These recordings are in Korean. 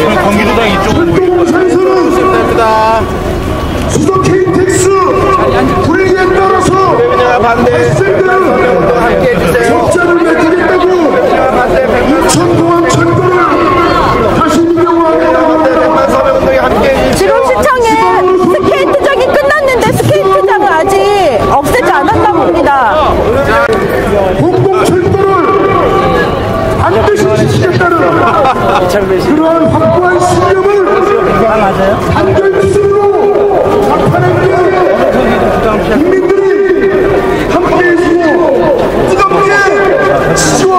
경기도당 이쪽으로 됩니다. 수도 KTX 분리에 따라서 발생되는 적자를 맺겠다고 인천공항 철도를 다시 민영화하겠다고 합니다. 지금 시청에 스케이트장이 끝났는데 스케이트장을 아직 없애지 않았다고 합니다. 공공철도를 반드시 지키겠다는 그러한 확고한 신념을 단결기술로 나타낸 게 국민들이 함께해주고 뜨겁게 지지와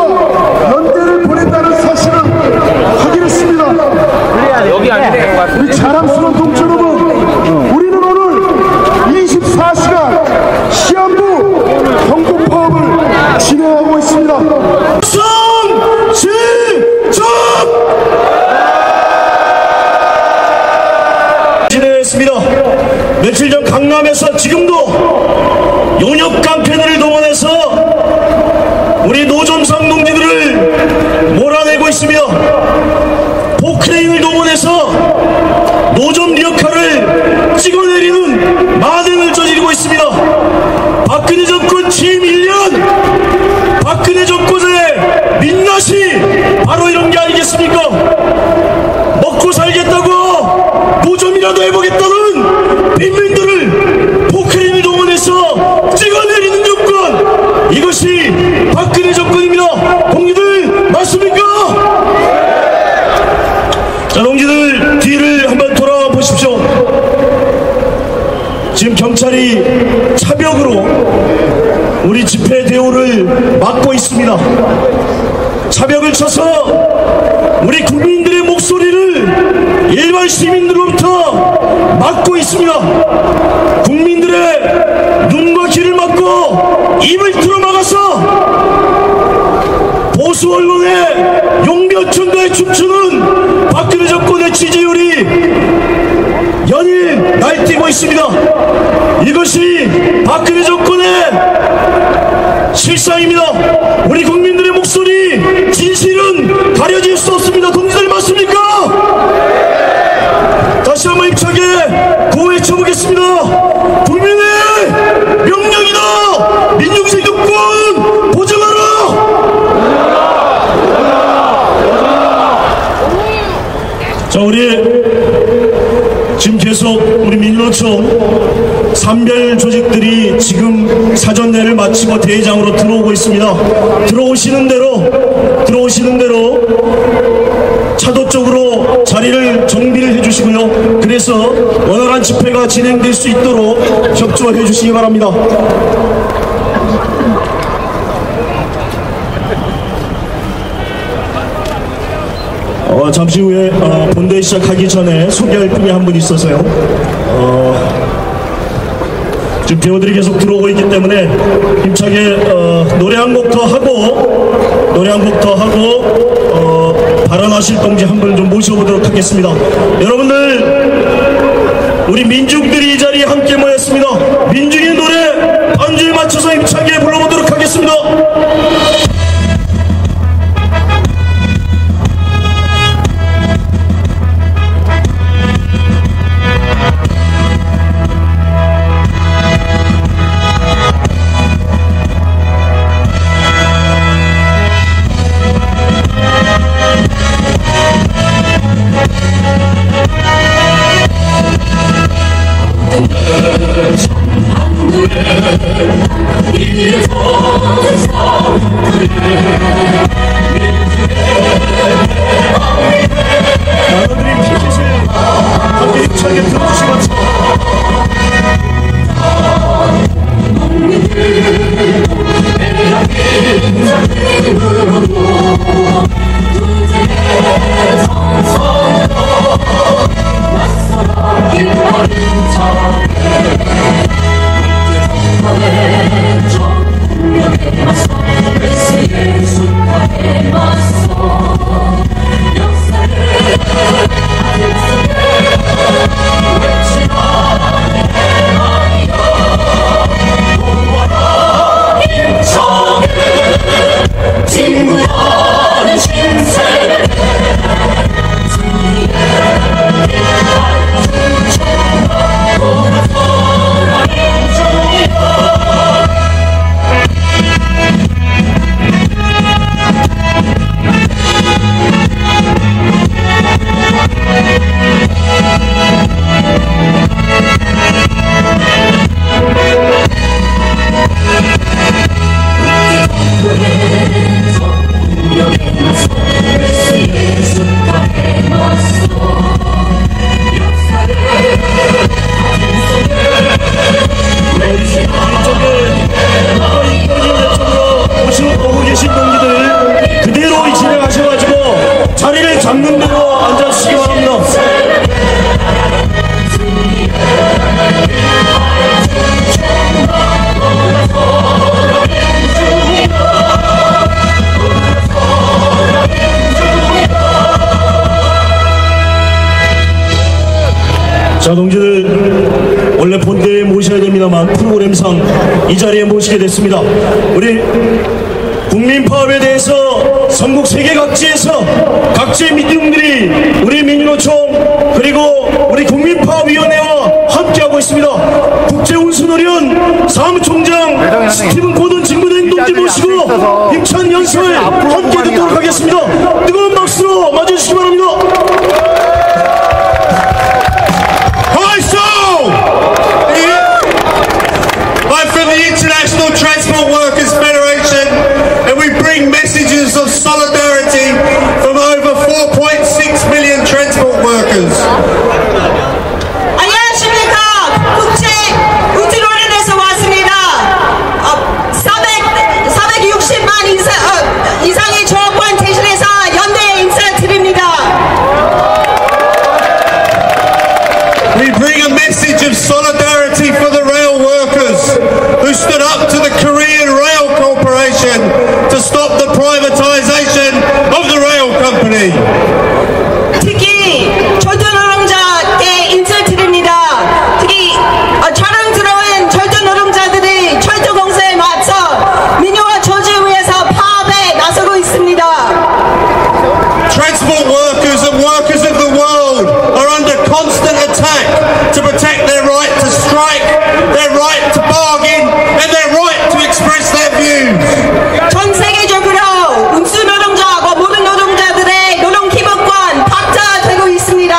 연대를 보냈다는 사실을 확인했습니다. 우리 자랑스러운 동지 여러분, 우리는 오늘 24시간 시한부 경고 파업을 진행하고 있습니다. 진행했습니다. 며칠 전 강남에서 지금도 용역 깡패들을 동원해서 우리 노점상 동지들을 몰아내고 있습니다. 포크레인을 동원해서 노점 리어카를 찍어내리는 만행을 저지르고 있습니다. 박근혜 정권 취임 1년, 박근혜 정권의 민낯이 바로 이런 게 아니겠습니까? 먹고 살겠다고 노점이라도 해보겠다는 빈민들을 포크레인을 동원해서 찍어내리는 정권, 이것이 박근혜 정권입니다. 동지들 맞습니까? 자, 동지들 뒤를 한번 돌아보십시오. 지금 경찰이 차벽으로 우리 집회 대우를 막고 있습니다. 차벽을 쳐서 우리 국민들의 목소리를 일반 시민들로부터 막고 있습니다. 국민들의 눈과 귀를 막고 입을 틀어막아서 보수 언론의 용변천도에 춤추는 박근혜 정권의 지지율이 연일 날뛰고 있습니다. 이것이 박근혜 정권의 실상입니다. 우리 국민들의 목소리, 진실은 가려질 수 없습니다. 동지들 맞습니까? 다시 한번 힘차게 구호해쳐보겠습니다. 국민의 명령이다. 민중생 정권 보증하라. 자, 우리 지금 계속 우리 민노총 산별 조직들이 지금 사전대를 마치고 대회장으로 들어오고 있습니다. 들어오시는 대로 차도 쪽으로 자리를 정비를 해주시고요. 그래서 원활한 집회가 진행될 수 있도록 협조해 주시기 바랍니다. 잠시 후에 본대회 시작하기 전에 소개할 분이 한 분 있어서요. 지금 배우들이 계속 들어오고 있기 때문에 힘차게 노래 한 곡 더 하고 발언하실 동지 한 분 좀 모셔보도록 하겠습니다. 여러분들, 우리 민중들이 이 자리에 함께 모였습니다. 민중의 노래 반주에 맞춰서 힘차게 불러보도록 하겠습니다. 나눠드린 피켓을 함께 힘차게 들어주시고 정권의 정력에 맞서 메시의 숫자에 자, 동지들, 원래 본대에 모셔야 됩니다만 프로그램상 이 자리에 모시게 됐습니다. 우리 국민파업에 대해서 전국 세계 각지에서 각지의 민중들이 우리 민주노총 그리고 우리 국민파업위원회와 함께하고 있습니다. 국제운수노련 사무총장 스티븐 고든 직무대행 동지 모시고 힘찬 연설 함께 듣도록 하겠습니다. 뜨거운 박수로 맞아주시기 바랍니다. I'm from the International Transport Workers Federation, and we bring messages of solidarity from over 4.6 million transport workers. 안녕하십니까. 국제운수노련에서 왔습니다. 460만 이상의 조합원 대신해서 연대에 인사드립니다. We bring a message of solidarity for the rail workers who stood up to the Korean Rail Corporation to stop the privatization of the rail company. 특히 철도노동자께 인사드립니다. 특히 자랑스러운 철도노동자들이 철도공사에 맞서 민주화 조직을 위해서 파업에 나서고 있습니다. Transport workers and workers of the world are under constant attack to protect their right to strike, their right to bargain, and their right to express their views. 전 세계적으로 운수노동자와 모든 노동자들의 노동 기본권 박탈되고 있습니다.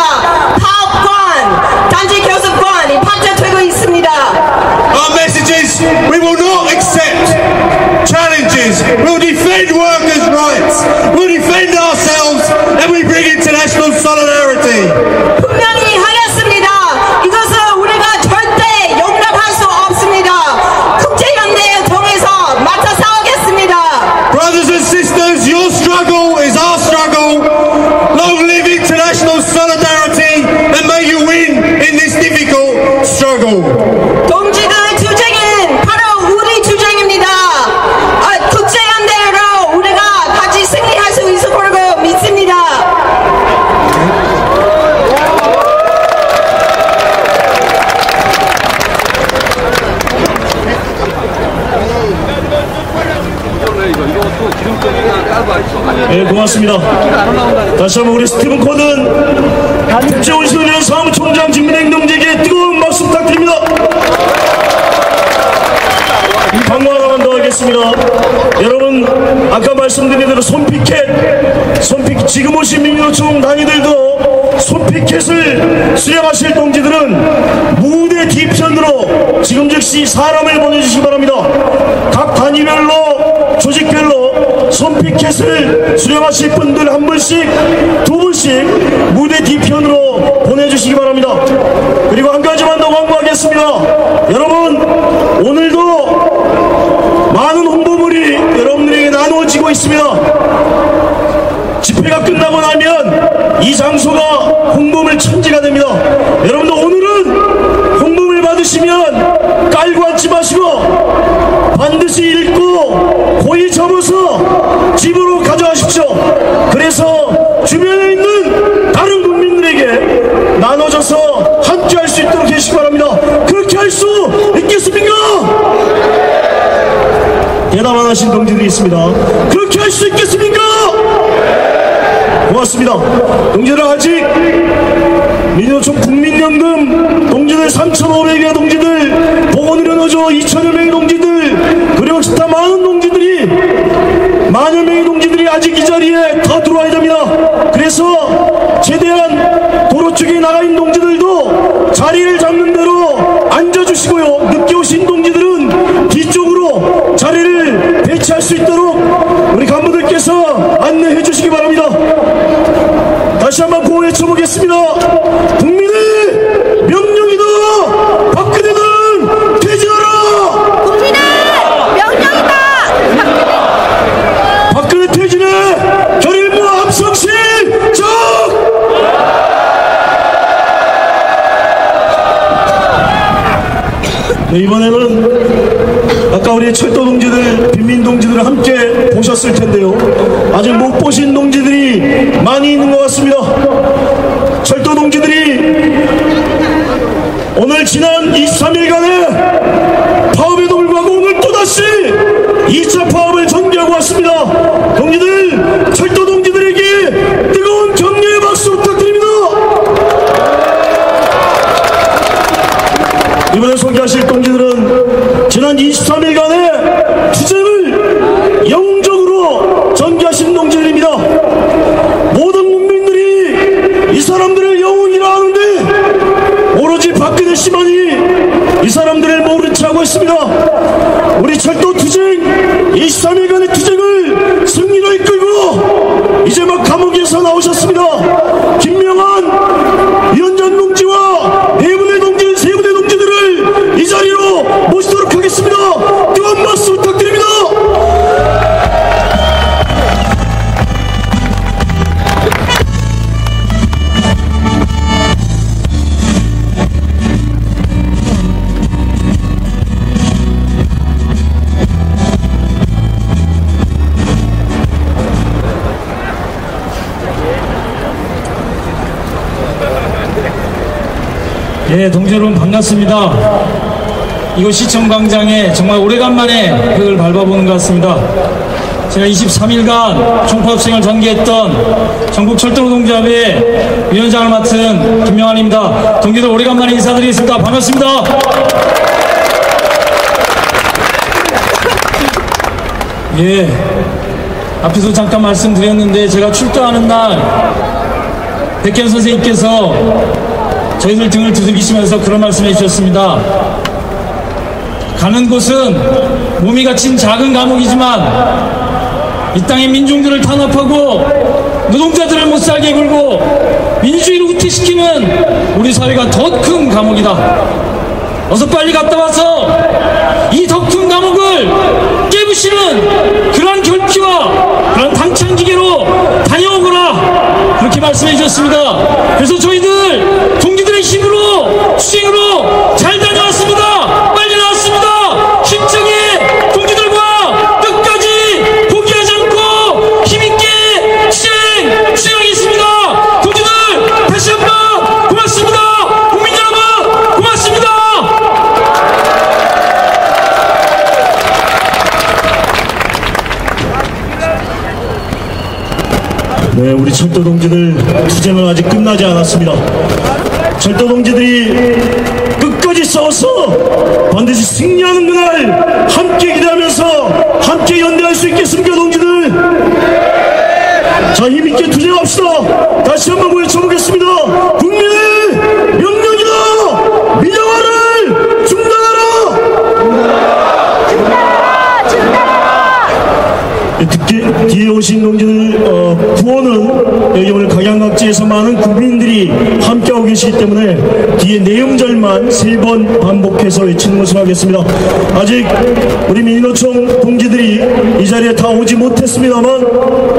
파업권, 단지 교섭권이 박탈되고 있습니다. Our message is we will not accept challenges. We'll defend workers' rights. We'll defend ourselves, and we bring international solidarity. 분명히 하였습니다. 이것은 우리가 절대 용납할 수 없습니다. 국제연대에 통해서 맞서 싸우겠습니다. Brothers and sisters, your struggle is our struggle. Long live international solidarity, and may you win in this difficult struggle. 동지들의 투쟁은 바로 우리 투쟁입니다. 국제연대로 우리가 같이 승리할 수 있을 거라고 믿습니다. 네, 고맙습니다. 다시 한번 우리 스티븐 코든 국제운수노련 사무총장 직무대행 동지에게 뜨거운 박수 부탁드립니다. 광고 하나만 더 하겠습니다. 여러분, 아까 말씀드린 대로 손피켓 지금 오신 민주노총 단위들도 손피켓을 수령하실 동지들은 무대 뒤편으로 지금 즉시 사람을 보내주시기 바랍니다. 각 단위별로 조직별로 손피켓을 수령하실 분들 한 분씩, 두 분씩 무대 뒤편으로 보내주시기 바랍니다. 그리고 한 가지만 더 광고하겠습니다. 여러분, 오늘도 많은 홍보물이 여러분들에게 나누어지고 있습니다. 집회가 끝나고 나면 이 장소가 홍보물 천지가 됩니다. 여러분들 오늘은 홍보물 받으시면 깔고 앉지 마시고 반드시 읽고 고이 접어서 집으로 가져가십시오. 그래서 주변에 있는 다른 국민들에게 나눠져서 함께 할 수 있도록 해주시기 바랍니다. 그렇게 할 수 있겠습니까? 대답 안 하신 동지들이 있습니다. 그렇게 할 수 있겠습니까? 고맙습니다. 동지들, 아직 민주노총 국민연금 동지들 3,500여 동지들, 보건의료노조 2,000여 명의 동지들, 그리고 기타 많은 동지들이, 만여 명의 동지들이 아직 이 자리에 더 들어와야 됩니다. 그래서 최대한 도로 쪽에 나가 있는 동지들도 자리를 잡는 대로 앉아주시고요. 늦게 오신 동지들은 뒤쪽으로 자리를 배치할 수 있도록 우리 간부들께서 안내해 주시기 바랍니다. 다시 한번 구호 외쳐보겠습니다. 국민의 명령이다. 박근혜는 퇴진하라. 국민의 명령이다. 박근혜 퇴진에 결일무 합성 실적. 네, 이번에는 아까 우리 철도 동지들, 빈민 동지들을 함께 보셨을 텐데요. 아직 못 보신 동지들이 많이 있는 것 같습니다. 철도 동지들이 이번에 소개하실 동지들은 지난 23일간의 투쟁을 영웅적으로 전개하신 동지들입니다. 모든 국민들이 이 사람들을 영웅이라 하는데 오로지 박근혜 씨만이 이 사람들을 모른 체 하고 있습니다. 우리 철도 투쟁 23일간의 투쟁을 승리로 이끌고 이제 막 감옥에서 나오셨습니다. 김명한 위원장 동지와 네 분의 동지, 세 분의 동지들을 이 자리로 모시도록 하겠습니다. 뜨거운 박수 부탁드립니다. 예, 동지 여러분 반갑습니다. 이곳 시청광장에 정말 오래간만에 흙을 밟아보는 것 같습니다. 제가 23일간 총파업생을 전개했던 전국철도노동조합의 위원장을 맡은 김명환입니다. 동지들 오래간만에 인사드리겠습니다. 반갑습니다. 예, 앞에서 잠깐 말씀드렸는데 제가 출두하는 날 백현 선생님께서 저희들 등을 두들기시면서 그런 말씀해 주셨습니다. 가는 곳은 몸이 갇힌 작은 감옥이지만 이 땅의 민중들을 탄압하고 노동자들을 못살게 굴고 민주주의를 후퇴시키는 우리 사회가 더 큰 감옥이다. 어서 빨리 갔다 와서 이 더 큰 감옥을 깨부시는 그러한 결기와 그러한 당찬 기계로 다녀오거라, 그렇게 말씀해 주셨습니다. 그래서 저희들 동지들의 힘으로 투쟁으로 잘 다녀왔습니다. 빨리 나왔습니다. 힘차게 동지들과 끝까지 포기하지 않고 힘있게 투쟁하겠습니다. 동지들 다시 한번 고맙습니다. 국민 여러분 고맙습니다. 네, 우리 철도 동지들 투쟁은 아직 끝나지 않았습니다. 철도 동지들이 끝까지 싸워서 반드시 승리하는 그날 함께 기대하면서 함께 연대할 수 있겠습니까, 동지들? 자, 힘있게 투쟁합시다. 다시 한번 외쳐보겠습니다. 국민의 명령이다. 민영화를 중단하라. 뒤에 오신 동지들 구호는 여기 오늘 각양각지에서 많은 국민들이 함께하고 계시기 때문에 뒤에 내음절만 3번 반복해서 외치는 것으로 하겠습니다. 아직 우리 민노총 동지들이 이 자리에 다 오지 못했습니다만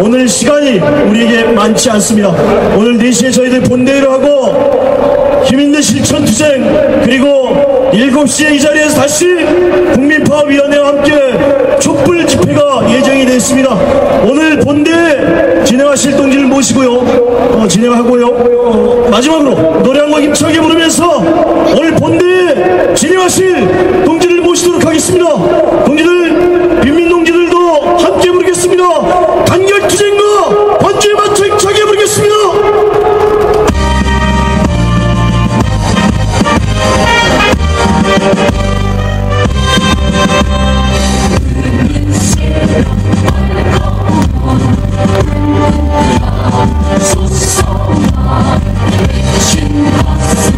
오늘 시간이 우리에게 많지 않습니다. 오늘 4시에 저희들 본대회를 하고 힘있는 실천투쟁, 그리고 7시에 이 자리에서 다시 국민파업위원회와 함께 촛불 집회가 예정이 되어 있습니다. 오늘 본대회 진행하실 동지를 모시고요, 진행하고요, 마지막으로 노래 한 곡 힘차게 부르면서 오늘 본대회 진행하실 동지를 모시도록 하겠습니다. 동지들, 빈민동지들도 함께 부르겠습니다. 단결투쟁과 반주에 맞춰 힘차게 부르겠습니다. 신 가슴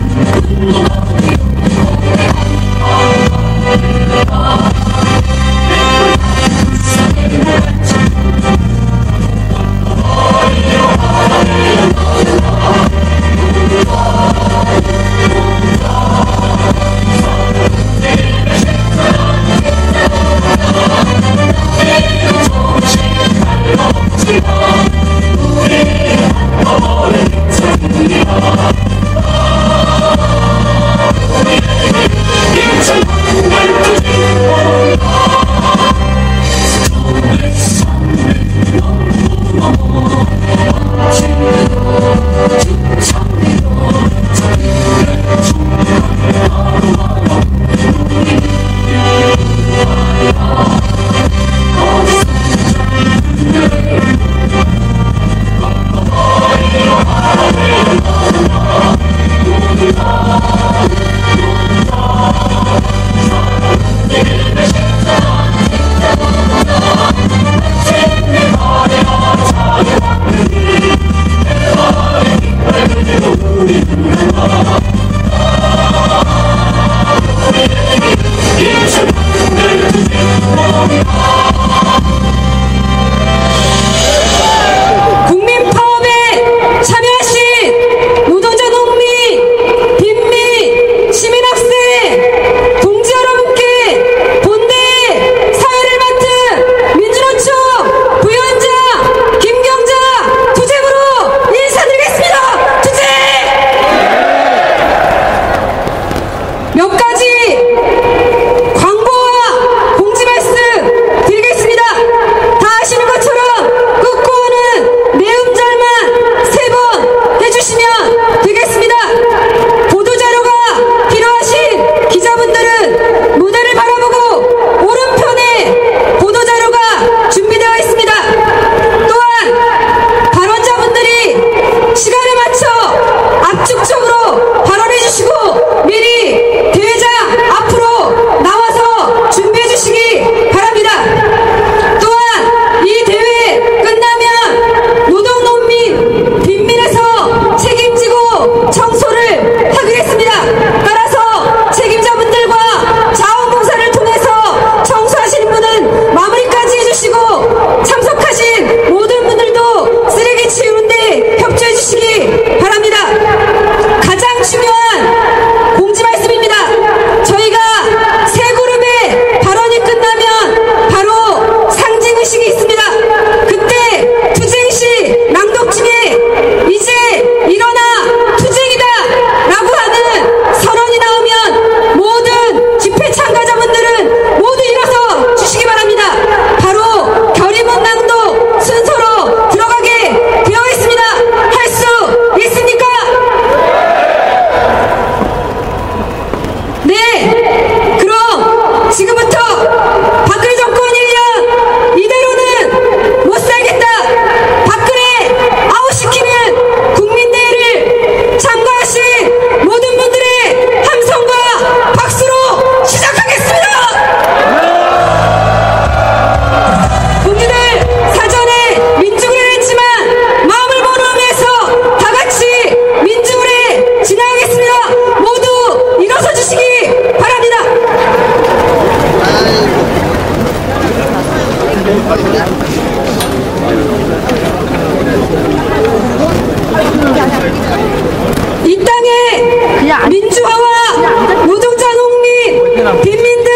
민주화와 노동자, 농민, 빈민 등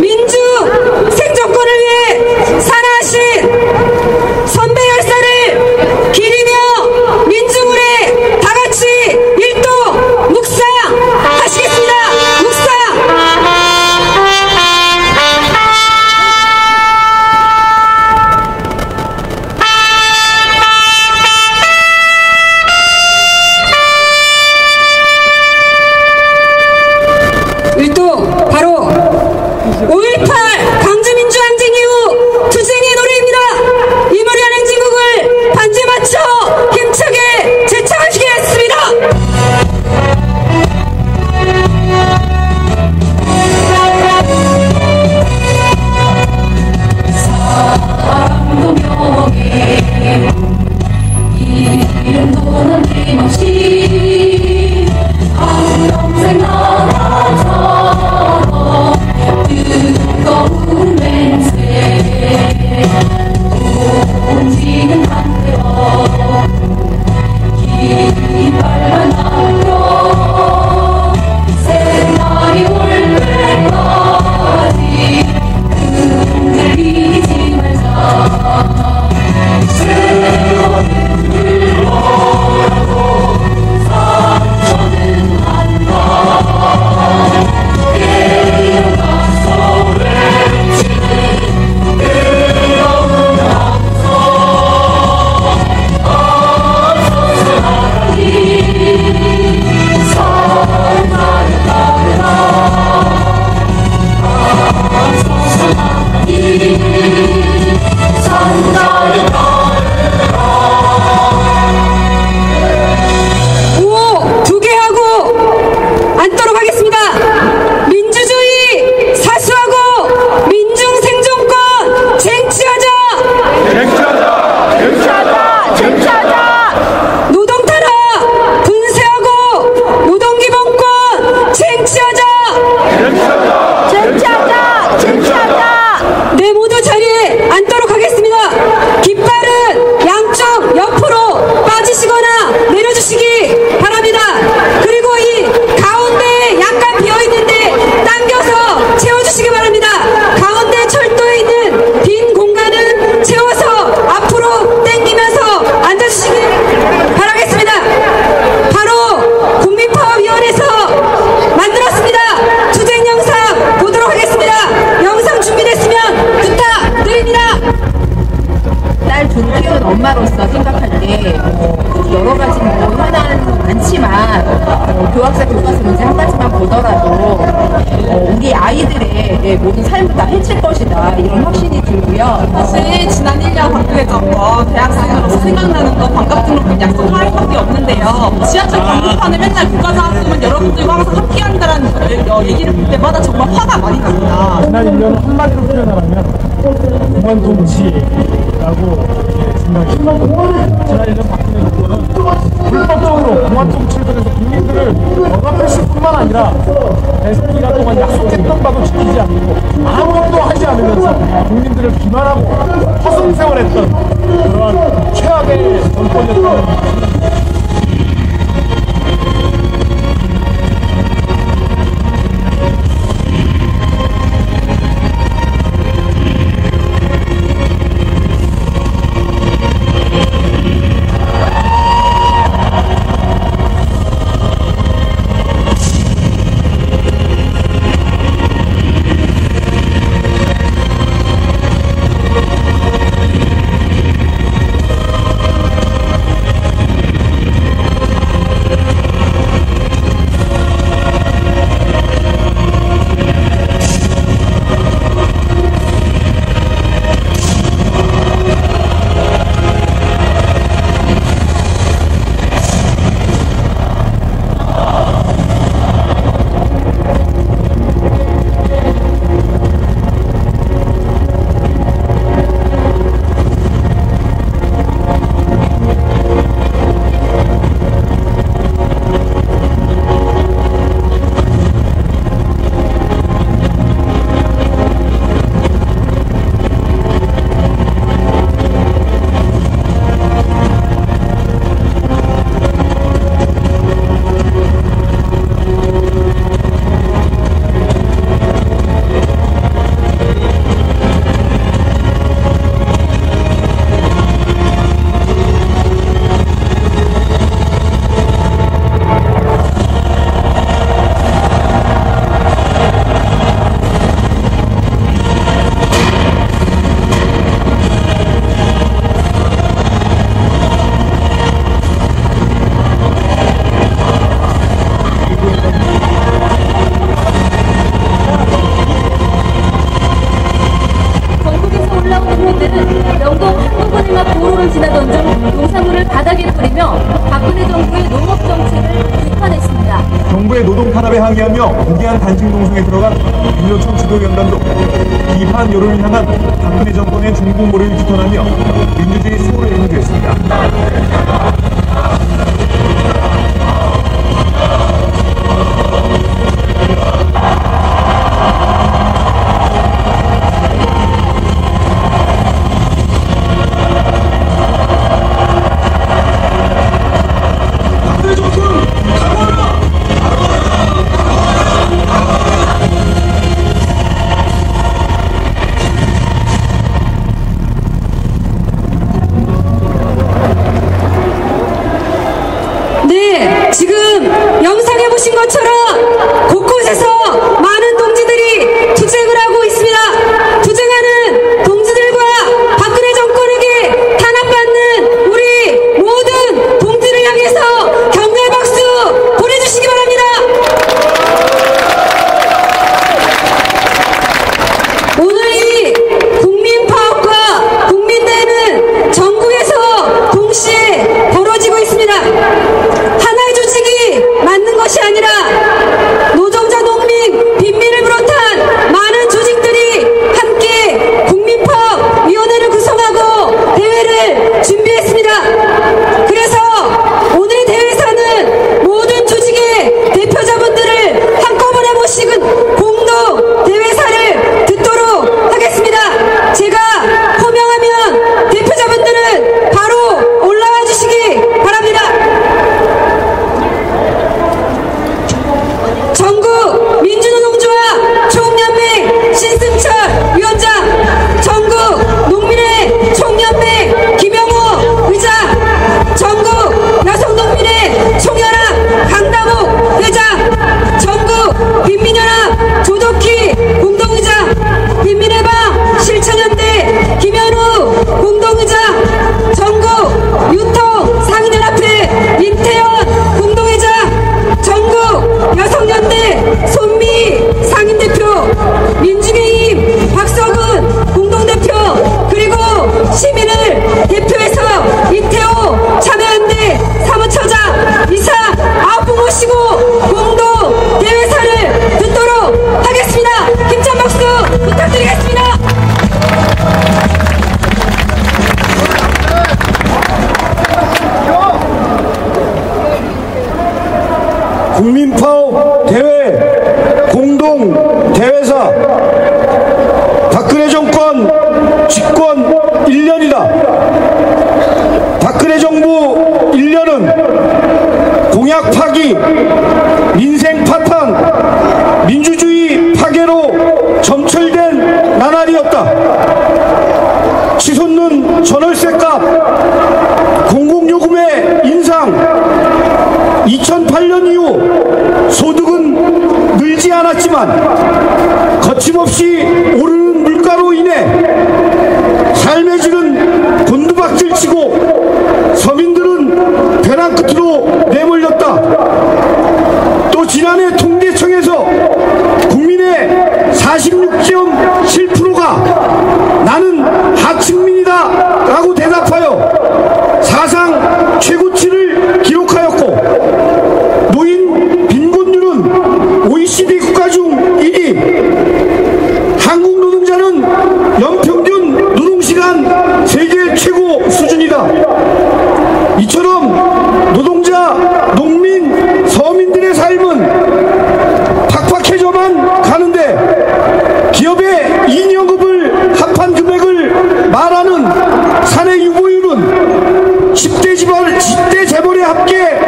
민주 생존권을 위해 살아가신 선배 열사를 기리며 민중울에 다같이 일동 묵상하시겠습니다. 묵상! 일동 바로 5.18 광주민주항쟁 이후 투쟁의 노래입니다. 이무리한 행진곡을 반주에 맞춰 힘차게 재창하시겠습니다. 사랑도 명예 이름도 남김없이 평생 나라처럼 뜨거운 맹세 온지는 한때어 깃발만 남겨 새날이 올 때까지 흔들리지 말자. 새로운 길로라도 상처는 한다. 깨어나서 외치는 뜨거운 함성 어서서하니 산다에 따르라. 어서서하니 산다에 따르라. 오! 2개 하고 앉도록 하겠습니다. 민주주의 사수하고 민중 생존권 쟁취하자. 노동 탄압 분쇄하고 노동기본권 쟁취하자. 네, 모두 자리에 앉도록 하겠습니다. 깃발은 양쪽 옆으로 빠지시거나 내려주시기 바랍니다. 그리고 이 가운데 약간 비어있는데 당겨서 채워주시기 바랍니다. 가운데 철도에 있는 빈 공간은 채워서 앞으로 당기면서 앉아주시기 바라겠습니다. 바로 국민파업위원회에서 만들었습니다. 투쟁 영상 보도록 하겠습니다. 영상 준비됐으면 부탁드립니다. 딸 둘을 키우는 엄마로서 생각할 때 여러 가지 현안 많지만 교학사 교과서 문제 한 가지만 보더라도 우리 아이들의 모든 삶을 다 해칠 것이다 이런 확신이 들고요. 사실 지난 1년 박근혜정부 대학생으로서 생각나는 건 반값등록금 약속할 수밖에 없는데요. 지하철 광고판에 맨날 국가장학 쓰면 여러분들과 항상 함께한다는 얘기를 볼 때마다 정말 화가 많이 납니다. 지난 1년을 한마디로 표현하라면 공안통치라고 생각이 듭니다. 지난 1년 박근혜 정부는 불법적으로 공안통치를 해서 국민들을 억압했을 뿐만 아니라 대선 기간 동안 약속했던 바도 지키지 않고 아무것도 하지 않으면서 국민들을 기만하고 허송세월했던 그러한 최악의 정권이었던 정부의 노동 탄압에 항의하며 무기한 단식 농성에 들어간 민노총 지도위원단도 비판 여론을 향한 박근혜 정권의 중국몰이를 비판하며 민주주의 수호를 강조했습니다. 지금 영상에 보신 것처럼 곳곳에서 많은 동지들이 투쟁을 하고 있습니다. 투쟁하는 동지들과 박근혜 정권에게 탄압받는 우리 모든 동지를 향해서 격려의 박수 보내주시기 바랍니다. 오늘 이 국민파업과 국민대회는 전국에서 동시에 벌어지고 있습니다. 하나의 조직이 맞는 것이 아니라 노동자, 농민, 빈민을 비롯한 많은 조직들이 함께 국민파업위원회를 구성하고 대회를 준비했습니다. 그래서 오늘의 대회에서는 모든 조직의 대표자분들을 한꺼번에 모시고 공동 대회사를 듣도록 하겠습니다. 제가 호명하면 대표자분들은 바로 올라와 주시기 바랍니다. 전국 민주노동조합 총연맹 신승철 위원장, 전국 농민의 총연맹 김영호 의장, 전국 여성농민의 총연합 강다복 회장, 전국 빈민연합 조덕희 공동의장, 빈민해방 실천연대 김현우 공동의장, 전국 유통 상인연합회 임태현 공동회장, 전국 여성연대 손미 상임대표, 민중의힘 박서근 공동대표, 그리고 시민을 대표해서 이태호 참여연대 사무처장 이사 9분 모시고 공동 대회사를 듣도록 하겠습니다. 힘찬 박수 부탁드리겠습니다. 국민파업 대회 공동 대회사 박근혜 정권 집권 1년이다. 박근혜 정부 1년은 공약 파기, 민생 파탄, 민주주의 파괴로 점철된 나날이었다. 치솟는 전월세값, 공공요금의 인상, 2008년 이후 소득은 늘지 않았지만 거침없이 오르는 물가로 인해 삶의 질은 곤두박질치고 서민들은 벼랑 끝으로 내몰렸다. 또 지난해 통계청에서 국민의 46.7%가 나는 하층민이다 라고 대답하여 사상 최고치를 기록하였고, 노인 빈곤율은 OECD 국가 중 1위, 한국 노동자는 연평균 노동시간 세계 최고 수준이다. 이처럼 노동자, 농민, 서민들의 삶은 팍팍해져만 가는데 기업의 이인연금을 합한 금액을 말하는 사내 유보율은 10대 재벌의 합계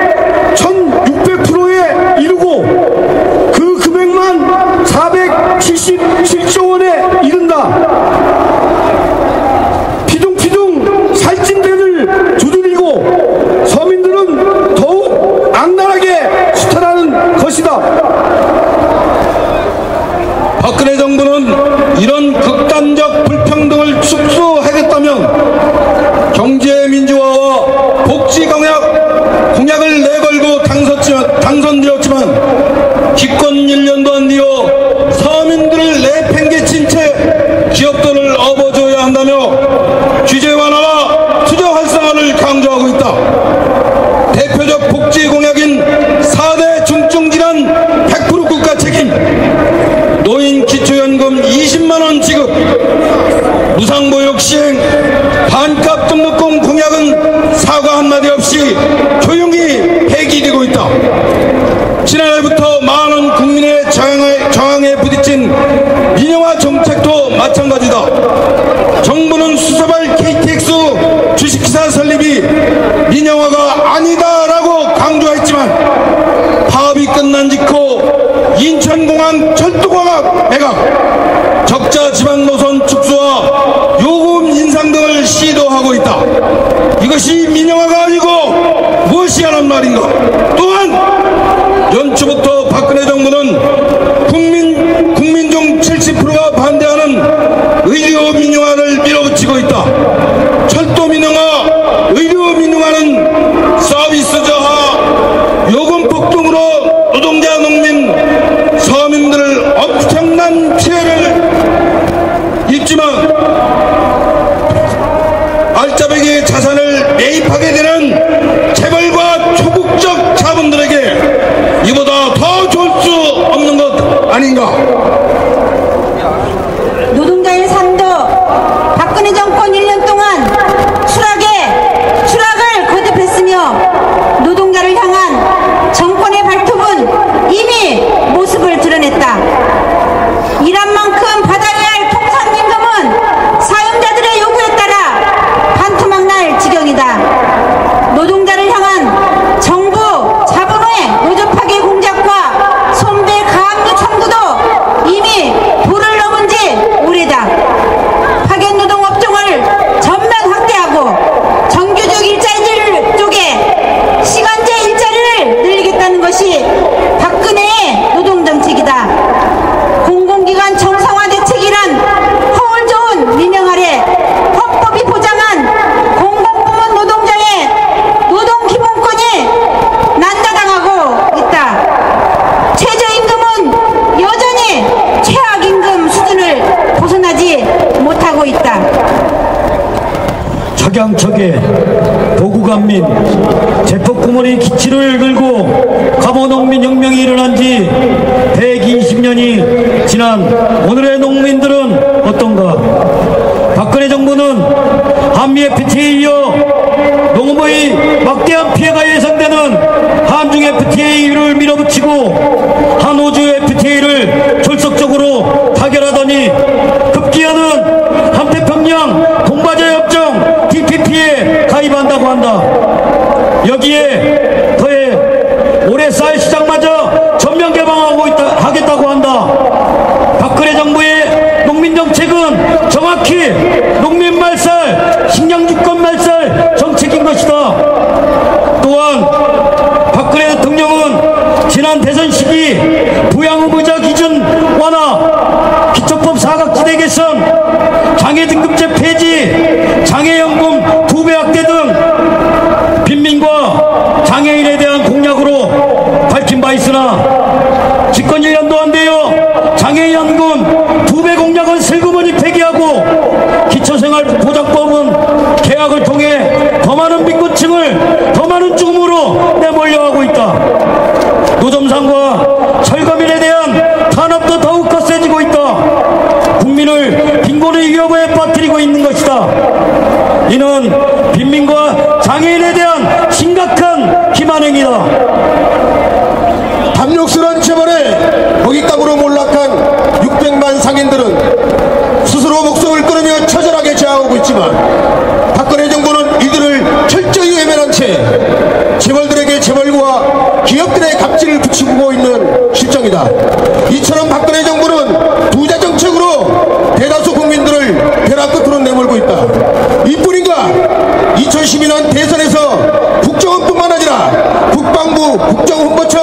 1600%에 이르고 그 금액만 477조 원에 이른다. 피둥피둥 살찐배를 두드리고 서민들은 더욱 악랄하게 수탈하는 것이다. 박근혜 정부는 이런 극단적 불평등을 축소하겠다면 경제 민주화와 복지 공약을 내걸고 당선되었지만 집권 1년도 안 되어 서민들을 내팽개친 채 기업들을 업어줘야 한다며 규제 완화와 투자 활성화를 강조하고 있다. 대표적 복지 공약인 4대 중증질환 인천공항 철도광학 매각, 적자 지방노선 축소와 요금 인상 등을 시도하고 있다. 이것이 민영화가 아니고 무엇이 하란 말인가. 또한 연초부터 박근혜 정부는 국민중 70%가 반대하는 의료 민영화를 밀어붙이고 있다. 철도 민영화, 의료 민영화는 서비스 저하, 요금 폭등으로 노동자, 농민, 서민들 엄청난 피해를 입지만 알짜배기의 자산을 매입하게 되는 재벌과 초국적 자본들에게 이보다 더 좋을 수 없는 것 아닌가. 노동자의 삶도 박근혜 정권 1년 동안 추락을 거듭했으며 노동자를 향한 정권의 발톱은 이미 모습을 드러냈다. 일한 만큼 받아야 할 통상임금은 사용자들의 요구에 따라 반토막 날 지경이다. 노동자를 향한 정부 자본의 노조 파괴 공작과 손배 가압류 청구도 이미 도를 넘은 지 오래다. 파견 노동 업종을 전면 확대하고 정규직 일자리를 쪼개 시간제 일자리를 늘리겠다는 것이 박근혜의 노동정책이다. 공공기관 정상화 대책이란 허울 좋은 민영 아래 헌법이 보장한 공공부문 노동자의 노동기본권이 난다당하고 있다. 최저임금은 여전히 최악임금 수준을 벗어나지 못하고 있다. 석양척에 도구간민 제법구머리 기치를 들고 갑오농민혁명이 일어난 지 120년이 지난 오늘의 농민들은 어떤가. 박근혜 정부는 한미 FTA에 이어 농업의 막대한 피해가 예상되는 한중 FTA를 밀어붙이고 한호주 FTA를 졸속적으로 타결하더니 급기야는 한태평양 동바자협정 TPP에 가입한다고 한다. 여기에 더해 올해 쌀 시장마저 전면 개방하겠다고 한다. 박근혜 정부의 농민 정책은 정확히 농민 말살, 식량 주권 말살 정책인 것이다. 또한 박근혜 대통령은 지난 대선 시기 부양의무자 기준 완화, 기초법 사각지대 개선, 장애 등급제 폐지, 장애연금 2배 확대 등 빈민과 장애인에 대한 공약으로 밝힌 바 있으나 집권 1년도 안 되어 장애연금 2배 공약은 슬그머니 폐기하고 기초생활보장법은 계약을 통해 더 많은 빈곤층을 더 많은 죽음으로 내몰려가고 있다. 노점상과 철거민에 대한 탄압도 더욱 거세지고 있다. 국민을 빈곤의 위협에 빠뜨리고 있는 것이다. 이는 빈민과 장애인에 대한 심각한 기만행위다. 탐욕스러운 재벌에 먹잇감으로 몰락한 600만 상인들은 스스로 목숨을 끊으며 처절하게 제하고 있지만 박근혜 정부는 이들을 철저히 외면한 채 재벌들에게 재벌과 기업들의 갑질을 붙이고 있는 실정이다. 이처럼 박근혜 정부는 부자 정책으로 대다수 국민들을 벼락 끝으로 내몰고 있다. 이뿐인가? 2012년 대선에서 국정원뿐만 아니라 국방부, 국정홍보처,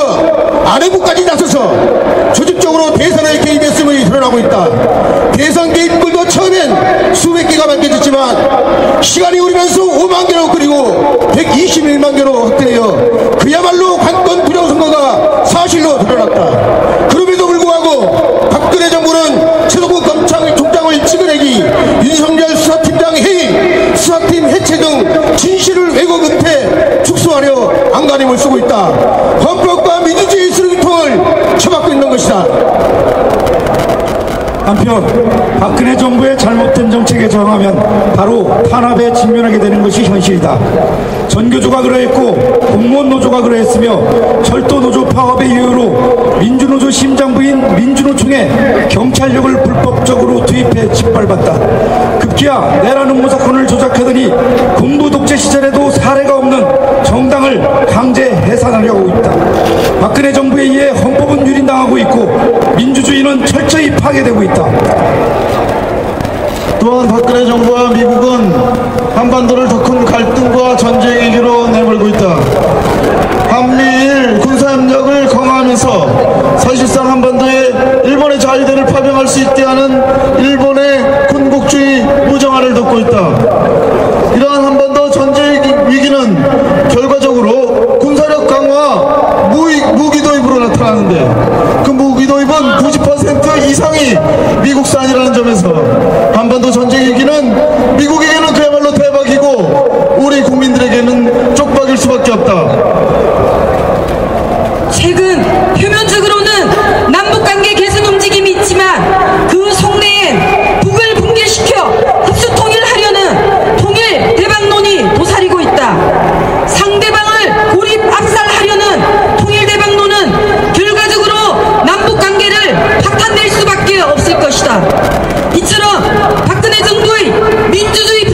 안보까지 나서서 조직적으로 대선에 개입했음이 드러나고 있다. 대선 개입글도 처음엔 수백 개가 밝혀졌지만 시간이 흐르면서 5만 개로 그리고 121만 개로 확대되어 그야말로 관건 부정선거가 사실로 드러났다. 그럼에도 불구하고 박근혜 정부는 최동국 검찰총장을 찍어내기, 윤석열 수사팀장 해임, 수사팀 해체 등 진실을 왜곡 은폐 축소하려 안간힘을 쓰고 있다. 헌법과 민주주의 쓰레기통을 쳐박고 있는 것이다. 한편 박근혜 정부의 잘못된 정책에 저항하면 바로 탄압에 직면하게 되는 것이 현실이다. 전교조가 그러했고 공무원 노조가 그러했으며 철도노조 파업의 이유로 민주노조 심장부인 민주노총에 경찰력을 불법적으로 투입해 짓밟았다. 급기야 내라는 모사건을 조작하더니 군부 독재 시절에도 사례가 없는 정당을 강제 해산하려고 있다. 박근혜 정부에 의해 헌법은 유린당하고 있고 파괴되고 있다. 또한 박근혜 정부와 미국은 한반도를 더 큰 갈등과 전쟁의 길로 내몰고 있다. 한미일 군사협력을 강화하면서 사실상 한반도에 일본의 자위대를 파병할 수 있게 하는 일본의 군국주의 무정화를 돕고 있다. 이러한 한반도 전쟁 위기는 결과적으로 군사력 강화, 무기 도입으로 나타나는데 그 무기 도입은 90% 이상이 미국산이라는 점에서 한반도 전쟁 위기는 미국에게는 그야말로 대박이고 우리 국민들에게는 쪽박일 수밖에 없다. 최근 표면적으로는 남북관계 개선 움직임이 있지만 그 속내엔 북을 붕괴시켜 흡수 통일하려는 통일 대박론이 도사리고 있다. 상대방을 고립 압살하려는 통일 대박론은 결과적으로 남북관계를 파탄낼 수밖에 없을 것이다. 이처럼 박근혜 정부의 민주주의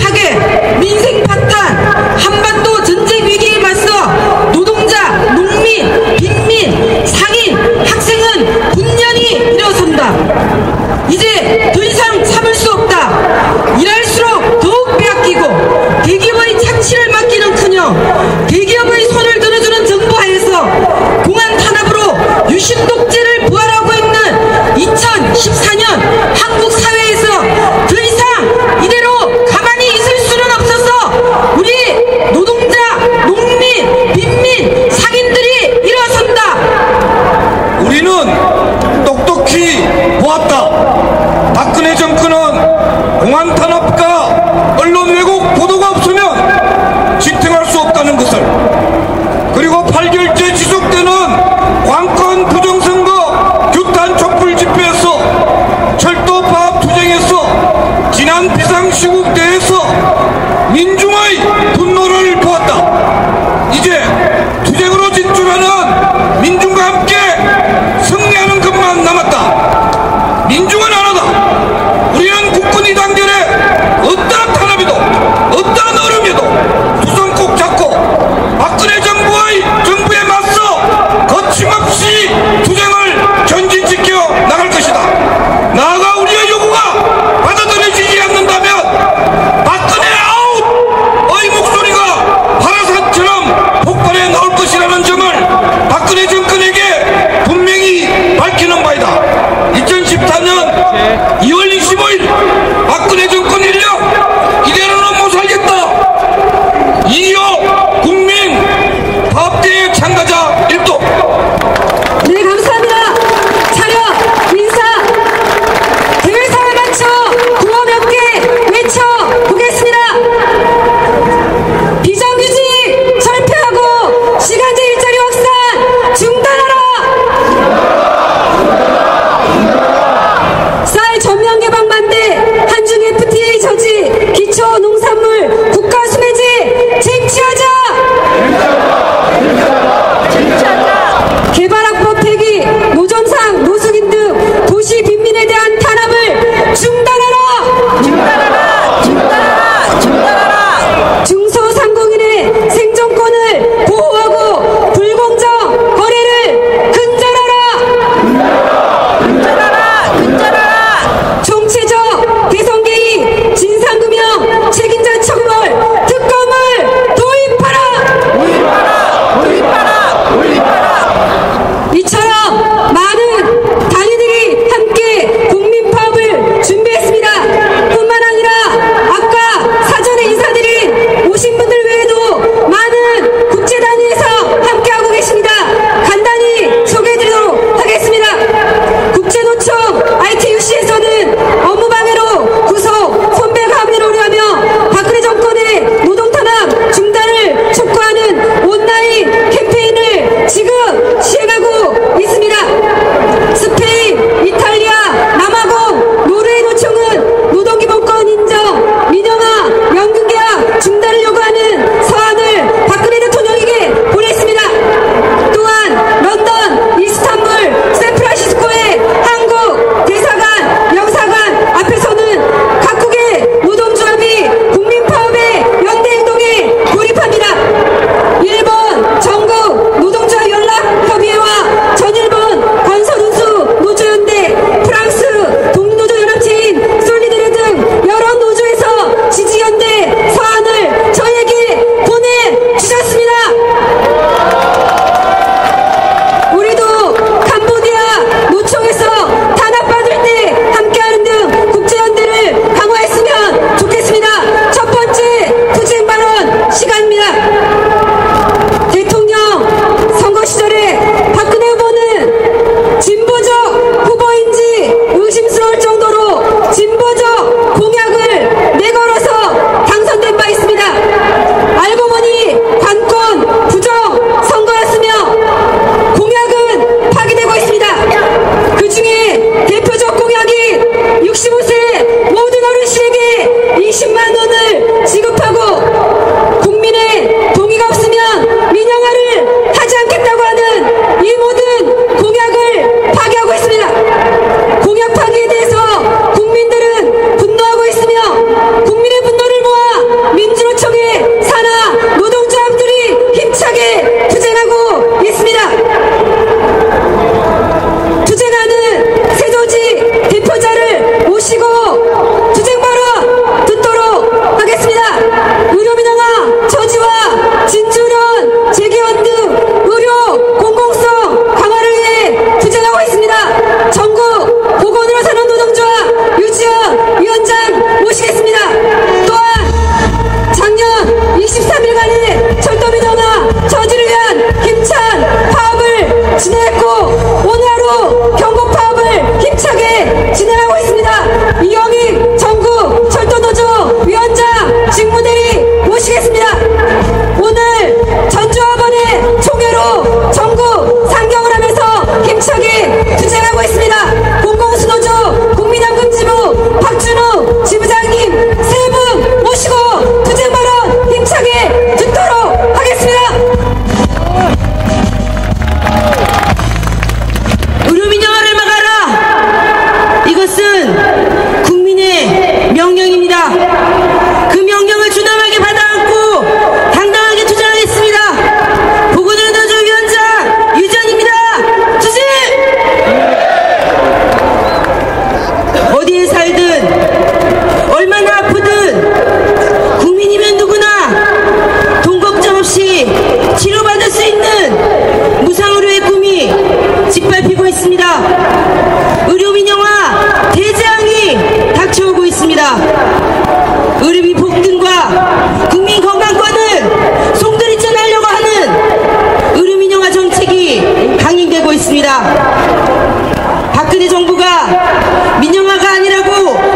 박근혜 정부가 민영화가 아니라고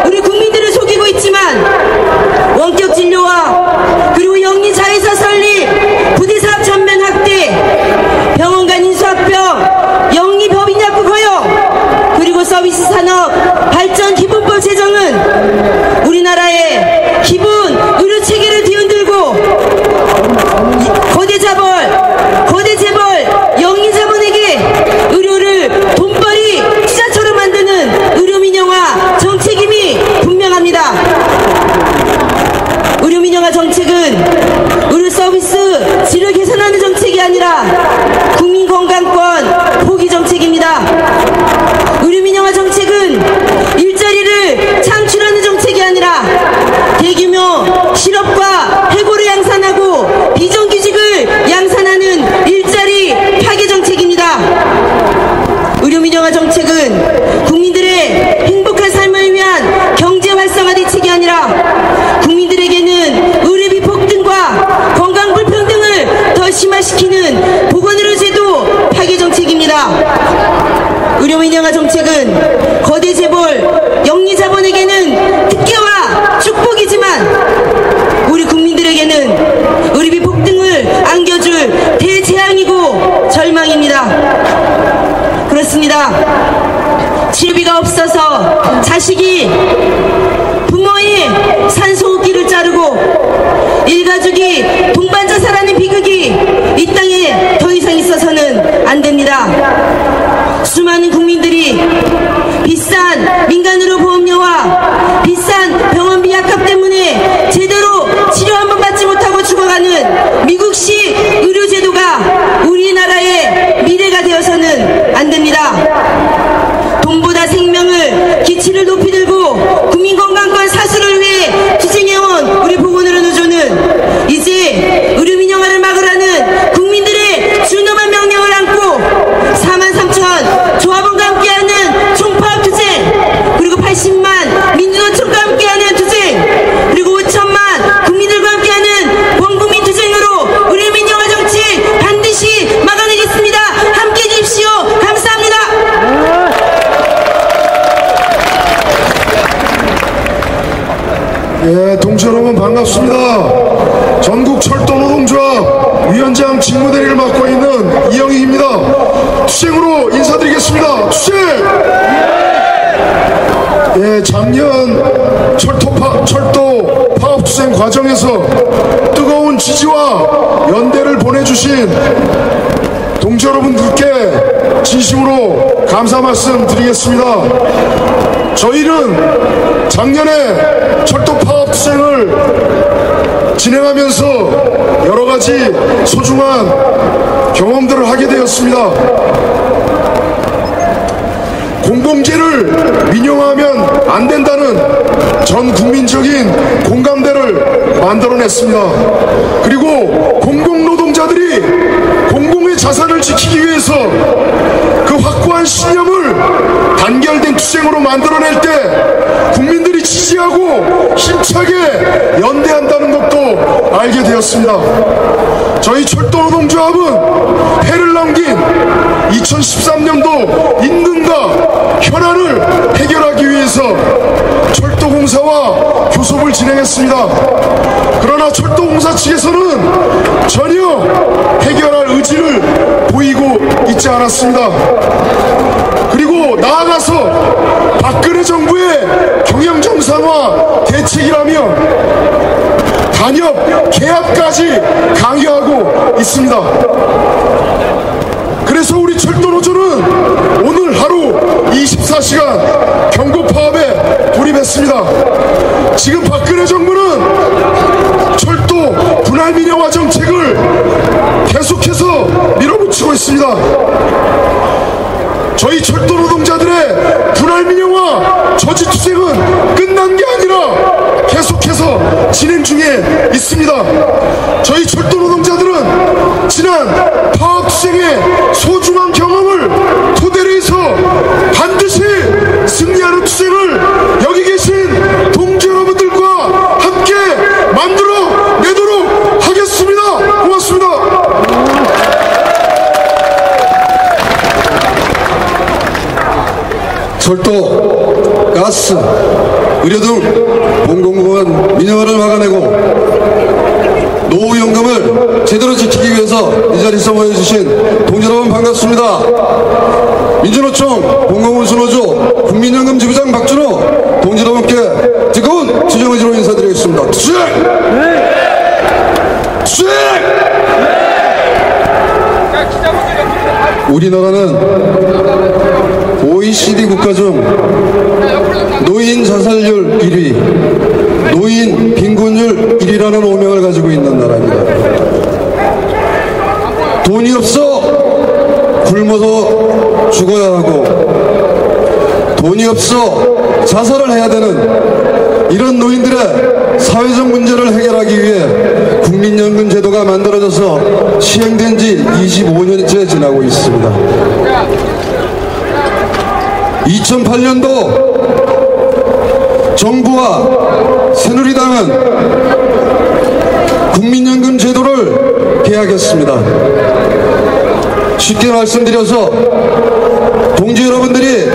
우리 국민들을 속이고 있지만 원격 진료와 그리고 영리 자회사 설립, 부대사업 전면 확대, 병원 간 인수합병, 영리 법인 약국 허용, 그리고 서비스 산업 발전 기본법 제정은 우리나라의 기본 의료 체계를 뒤흔들고 거대 재벌, 영리 자본에게 의료를 돈벌이 투자처럼 만드는 의료 민영화 정책임이 분명합니다. 의료 민영화 정책은 의료 서비스 질을 개선하는 정책이 아니라 국민 건강권 포기 정책입니다. 의료 민영화 정책은 일자리를 창출하는 정책이 아니라 대규모 실업과 해고를 양산하고 비정규직을 양산하는 일자리 파괴 정책입니다. 의료 민영화 정책은 국민들의 행복한 삶을 위한 경제 활성화 대책이 아니라 국민들에게는 의료비 폭등과 건강 불평등을 더 심화시키는 보건의료제도 파괴 정책입니다. 의료 민영화 정책은 거대 재벌, 영리 자본에게는 특혜와 축복이지만 우리 국민들에게는 의료비 폭등을 안겨줄 대재앙이고 절망입니다. 그렇습니다. 치료비가 없어서 자식이 부모의 산소호흡기를 자르고 일가족이 동반 자살하는 비극이 이 땅에 더 이상 있어서는 안 됩니다. 수많은 국민들이 비싼 민간의료 보험료와 비싼 병원비 약값 때문에 제대로 치료 한 번 받지 못하고 죽어가는 미국식 의료제도가 우리나라의 미래가 되어서는 안 됩니다. 돈보다 생명을 기치를 높이 들고 국민건강권 사수를 위해 투쟁해온 우리 보건의료노조는 이제 의료민영화를 막으라는 국민들의 준엄한 명령을 안고 43,000 조합원과 함께하는 총파업 투쟁, 그리고 80만 민주노총과 함께하는 투쟁, 그리고 5천만 국민들과 함께하는 원국민 투쟁으로 의료민영화 정책 반드시 막아내겠습니다. 함께해 주십시오. 감사합니다. 예, 동지 여러분 반갑습니다. 전국철도노동조합 위원장 직무대리를 맡고 있는 이영희입니다. 투쟁으로 인사드리겠습니다. 투쟁! 예, 작년 철도 파업 투쟁 과정에서 뜨거운 지지와 연대를 보내주신 동지 여러분들께 진심으로 감사 말씀 드리겠습니다. 저희는 작년에 철도 파업 투쟁을 진행하면서 여러가지 소중한 경험들을 하게 되었습니다. 공공재를 민영화하면 안 된다는 전 국민적인 공감대를 만들어냈습니다. 그리고 공공노동자들이 공공의 자산을 지키기 위해서 그 확고한 신념을 단결된 투쟁으로 만들어낼 때 국민들이 지지하고 힘차게 연대한다는 것도 알게 되었습니다. 저희 철도노동조합은 해를 넘긴 2013년도 임금과 현안을 해결하기 위해서 철도공사와 교섭을 진행했습니다. 그러나 철도공사 측에서는 전혀 해결할 의지를 보이고 있지 않았습니다. 그리고 나아가서 박근혜 정부의 경영정상화 대책이라며 단협 개합까지 강요하고 있습니다. 그래서 우리 철도노조는 오늘 하루 24시간 경고파업에 돌입했습니다. 지금 박근혜 정부는 철도 분할 민영화 정책을 계속해서 밀어붙이고 있습니다. 저희 철도 노동자들의 분할 민영화 저지 투쟁은 끝난 게 아니라 계속해서 진행 중에 있습니다. 저희 철도 노동자들은 지난 파업 투쟁의 소중한 경험을 토대로 해서 반드시 승리하는 투쟁을 여기 계신 동지 여러분들과 함께 만들어 내도록 하겠습니다. 고맙습니다. 철도, 가스, 의료 등 공공부문 민영화를 막아내고 노후연금을 제대로 지키기 위해서 이 자리에서 모여주신 동지 여러분 반갑습니다. 민주노총 공공운수노조 국민연금 지부장 박준호 동지 여러분께 뜨거운 지정의지로 인사드리겠습니다. 수행! 수행! 우리나라는 OECD 국가 중 노인 자살률 1위, 노인 빈곤율 1위라는 오명을 가지고 있는 나라입니다. 돈이 없어 굶어서 죽어야 하고 돈이 없어 자살을 해야 되는 이런 노인들의 사회적 문제를 해결하기 위해 국민연금 제도가 만들어져서 시행된 지 25년째 지나고 있습니다. 2008년도 정부와 새누리당은 국민연금 제도를 개혁했습니다. 쉽게 말씀드려서 동지 여러분들이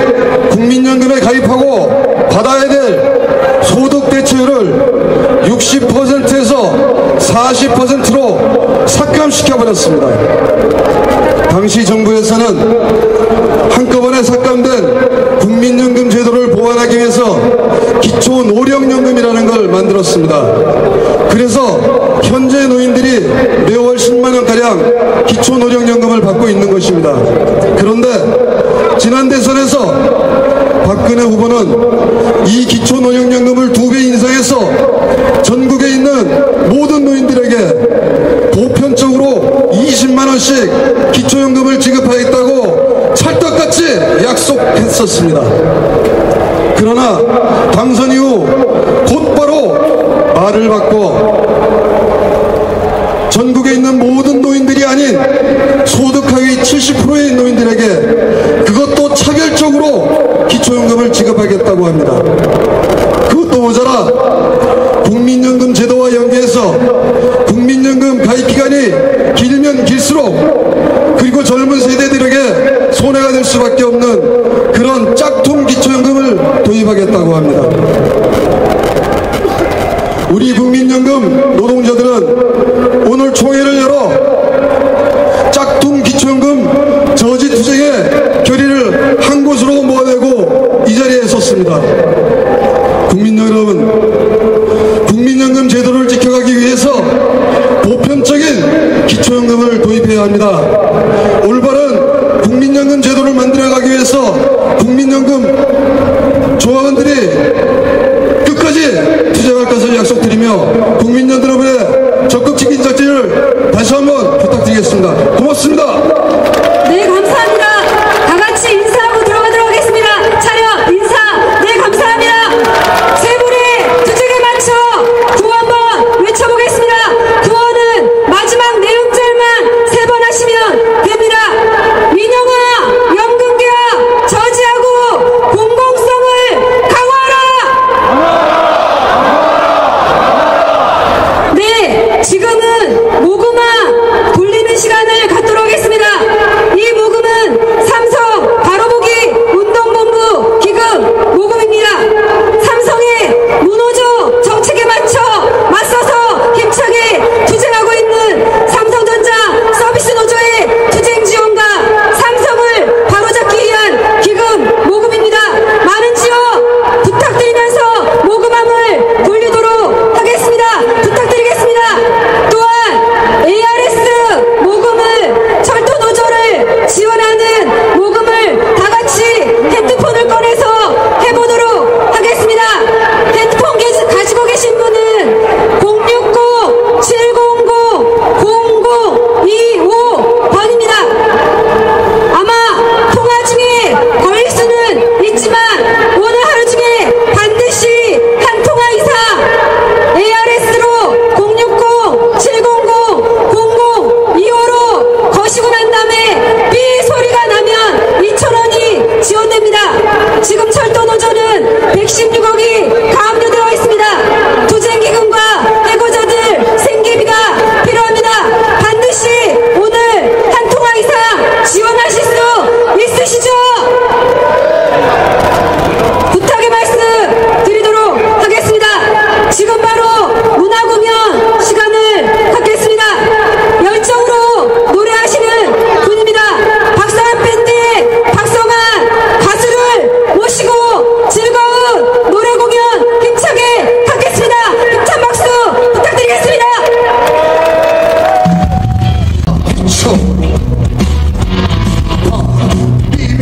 국민연금에 가입하고 받아야 될 소득 대체율을 60%에서 40%로 삭감시켜버렸습니다. 당시 정부에서는 한꺼번에 삭감된 국민연금 제도를 보완하기 위해서 기초노령연금이라는 걸 만들었습니다. 그래서 현재 노인들이 매월 10만원가량 기초노령연금을 받고 있는 것입니다. 그런데 지난 대선에서 박근혜 후보는 이 기초노령연금을 2배 인상해서 전국에 있는 모든 노인들에게 보편적으로 20만원씩 기초연금을 지급하겠다고 찰떡같이 약속했었습니다. 그러나 당선 이후 곧바로 말을 바꿔 전국에 있는 모든 노인들이 아닌 소득 하위 70%의 노인들에게 그것도 차별적으로 기초연금을 지급하겠다고 합니다. 그것도 모자라 국민연금 제도와 연계해서 국민연금 가입기간이 길면 길수록 그리고 젊은 세대들에게 손해가 될 수밖에 없는 그런 짝퉁 기초연금을 도입하겠다고 합니다. 우리 국민연금 노동자들은 오늘 총회를 열어 짝퉁 기초연금 저지투쟁의 결의를 한 곳으로 모아내고 이 자리에 섰습니다. 국민 여러분, 국민연금 제도를 지켜가기 위해서 보편적인 기초연금을 도입해야 합니다. 올바른 국민연금 제도를 만들어가기 위해서 국민연금 조합원들이 끝까지 투쟁할 것을 약속드리며 국민 여러분의 적극적인 자제를 다시 한번 부탁드리겠습니다. 고맙습니다. 네, 감사합니다. 다 같이 인사하고 들어가도록 하겠습니다. 차렷 인사. 네, 감사합니다. 세 분의 투쟁에 맞춰 구호 한번 외쳐보겠습니다. 구호는 마지막 네 음절만 3번 하시면 됩니다. 민영화 연금개혁 저지하고 공공성을 강화하라.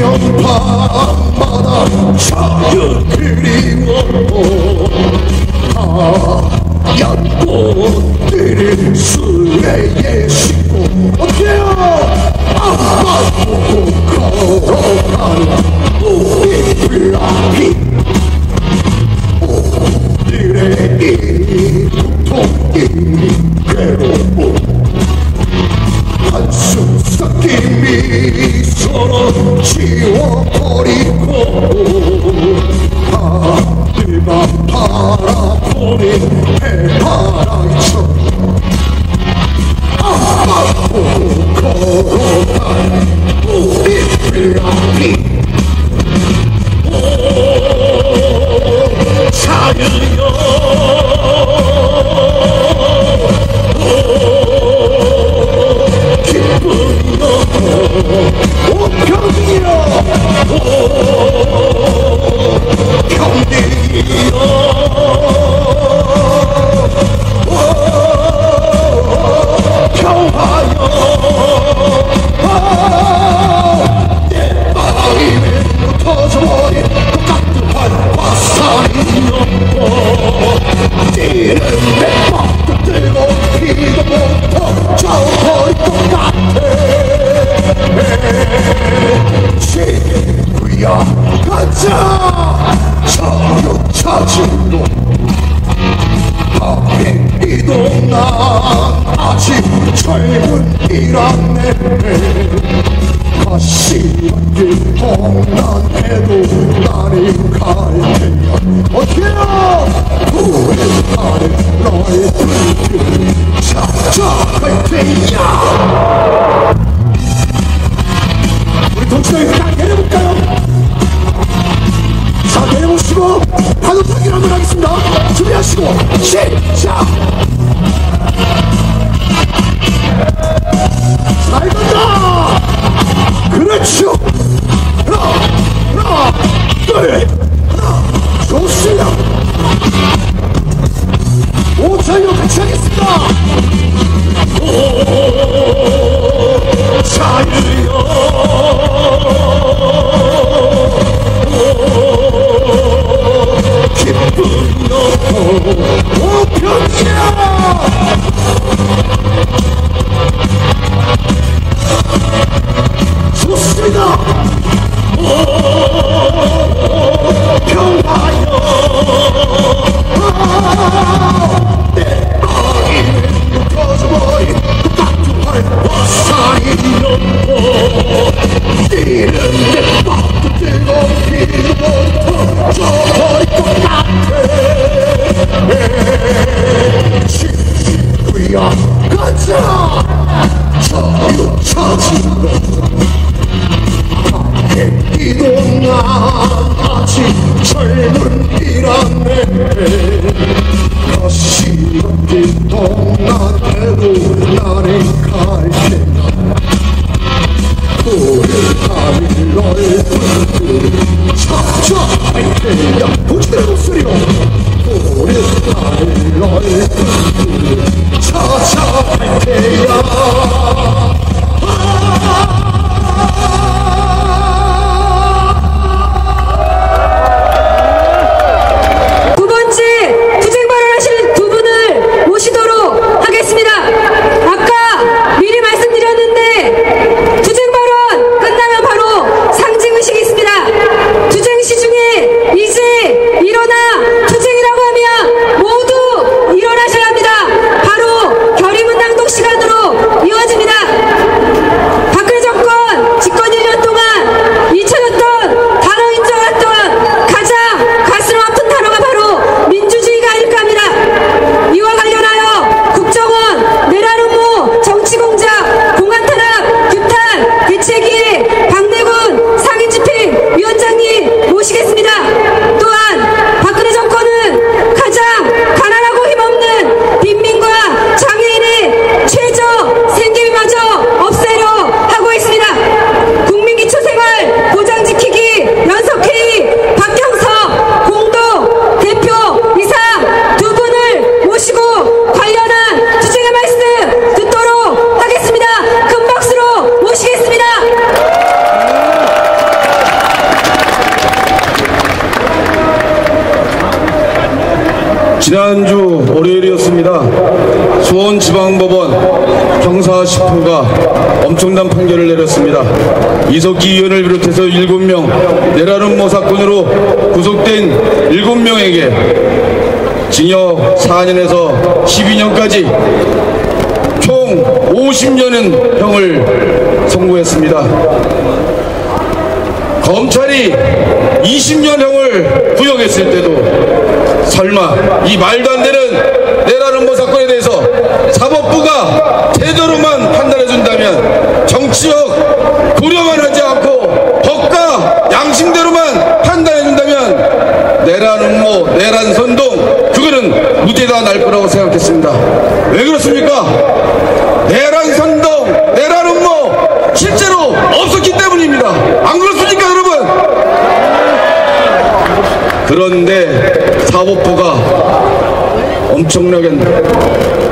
지면 밤마다 자연 그리워 하얀 꽃들을 수레에 싣고 어때요? 앞만 보고 걸어가는 우리 블라피 오늘의 이 고통 이 괴로움 한숨 섞인 미소로 지워버리고 하늘만 바라보는 해바라기처럼 앞만 보고 걸어가는 우리 블라피 자유여 기쁨이여 평등이여 평등이여 평화여 내 마음에 터져버린 똑같은 화살이여 뛰는 내 맘도 뜨고 피도 못 터져버린 것 같아 친구야 가자 자유 찾으러 밤에 이동난 아직 젊은이라네 가시밭 길 험난해도 나는 갈 테냐 어때요 우리 나를 너의 불길을 찾아갈 테냐 우리 동치를 딱 내려볼까요? 자 내려보시고 파도 타기를 한번 하겠습니다 준비하시고 시작 잘 간다 그렇죠 하나 둘 하나 좋습니다 오차이로 같이 하겠습니다 자유여 기쁨이여 오평이야 좋습니다 평화여 내 마음이 터져버린 따뜻한 화살이여 뛰는 내 맘도 뜨거운 피도 터져버릴 것 같아 친구야 가자 자유 찾으러 이동난 아직 젊은이라네 가시밭길 동난해도 나는 갈 테냐 오늘 너의 불길을 찾아갈 테냐 동지들의 목소리로 오늘 너의 불길을 찾아갈 테냐 이어지는 지난주 월요일이었습니다. 수원지방법원 형사 10호가 엄청난 판결을 내렸습니다. 이석기 의원을 비롯해서 7명 내란음모 사건으로 구속된 7명에게 징역 4년에서 12년까지 총 50년의 형을 선고했습니다. 검찰이 20년형을 구형했을 때도 설마 이 말도 안 되는 내란음모 사건에 대해서 사법부가 제대로만 판단해준다면, 정치적 고려만 하지 않고 법과 양심대로만 판단해준다면 내란음모, 내란선동 그거는 무죄가 날 거라고 생각했습니다. 왜 그렇습니까? 내란선동, 내란음모 실제로 없었기 때문입니다. 안 그렇습니까, 여러분? 그런데 사법부가 엄청나게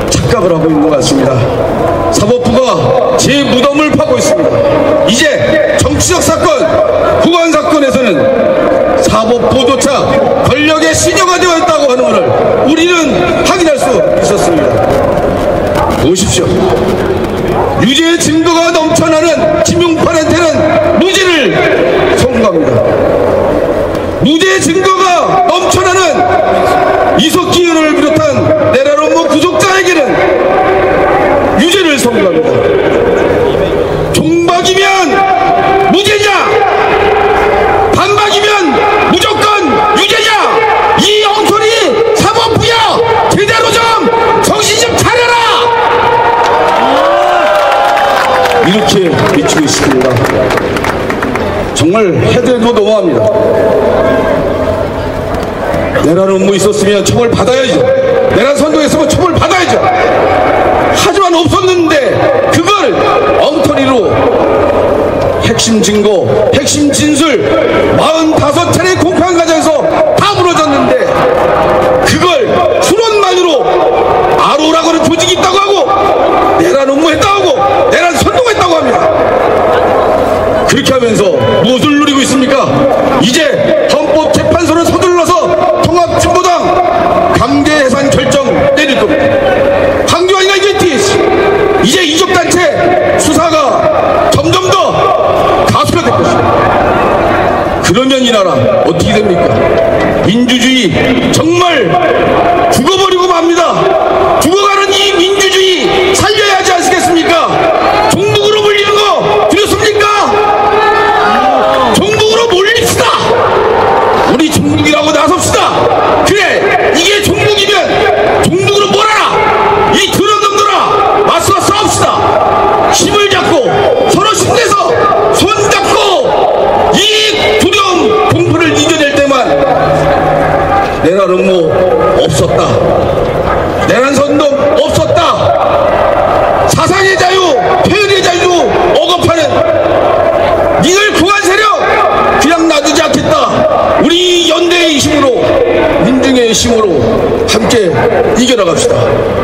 착각을 하고 있는 것 같습니다. 사법부가 제 무덤을 파고 있습니다. 이제 정치적 사건, 후관 사건에서는 사법부조차 권력의 신여가 되어 있다고 하는 것을 우리는 확인할 수 있었습니다. 보십시오. 유죄의 증거가 넘쳐나는 김용판한테는 무죄를 선고합니다. 무죄의 증거가 넘쳐나는 이석기 의원을 비롯한 내란음모 구속자에게는 유죄를 선고합니다. 종박이면 무죄냐, 반박이면 무조건 유죄냐, 이 엉터리 사법부야, 제대로 좀 정신 좀 차려라! 이렇게 비추고 있습니다. 정말 해대도 너무합니다. 내란음모 있었으면 처벌 받아야죠. 내란 선동했으면 처벌 받아야죠. 하지만 없었는데 그걸 엉터리로 핵심 증거, 핵심 진술 45차례 공판 과정에서 다 무너졌는데 그걸 추론만으로 아로라고는 조직이 있다고 하고 내란 음모했다고 하고 내란 선동했다고 합니다. 그렇게 하면서 무엇을 누리고 있습니까? 이제 헌법재판소는 서둘러서 통합진보당 강제해산 결정 내릴 겁니다. 황교안이나 이제 이적단체 수사가 점점 더 가수가 될 것입니다. 그러면 이 나라 어떻게 됩니까? 민주주의 정말 죽어버리고 맙니다. 죽어가는 이 민주주의 살려야 하지 않겠습니까? 종북으로 몰리는 거 두렵습니까? 종북으로 몰립시다. 우리 종북이라고 나섭시다. 그래, 이게 종북이면 종북으로 몰아라. 이 더러운 놈들아, 맞서 싸웁시다. 힘을 잡고 서로 힘내서 손잡고 이 두려움 공포를 이겨낼 때만 내란음모 없었다, 내란선동 없었다, 사상의 자유, 표현의 자유 억압하는 니들 공안 세력 그냥 놔두지 않겠다. 우리 연대의 힘으로, 민중의 힘으로 함께 이겨나갑시다.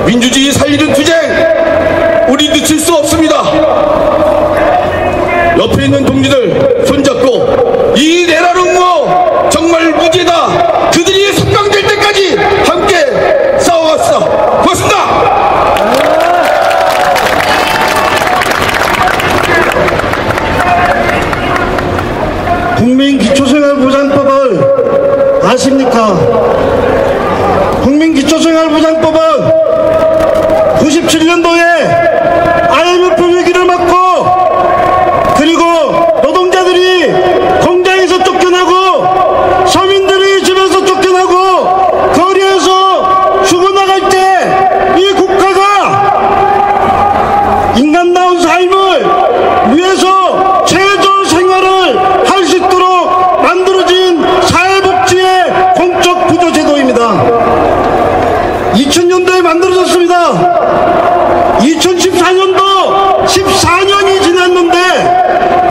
민주주의 살리는 투쟁 우리 늦출 수 없습니다. 옆에 있는 동지들 손잡고 이 내란음모 정말 무죄다, 그들이 석방될 때까지 함께 싸워갑시다. 고맙습니다. 국민기초생활보장법을 아십니까? 국민기초생활보장법은 97년도에 IMF 위기를 맞고, 그리고 노동자들이 공장에서 쫓겨나고 서민들이 집에서 쫓겨나고 거리에서 죽어나갈 때 이 국가가 인간다운 삶을 위해서 최저 생활을 할 수 있도록 만들어진 사회복지의 공적 부조제도입니다. 2000년도에 만들어졌습니다. 2014년도 14년이 지났는데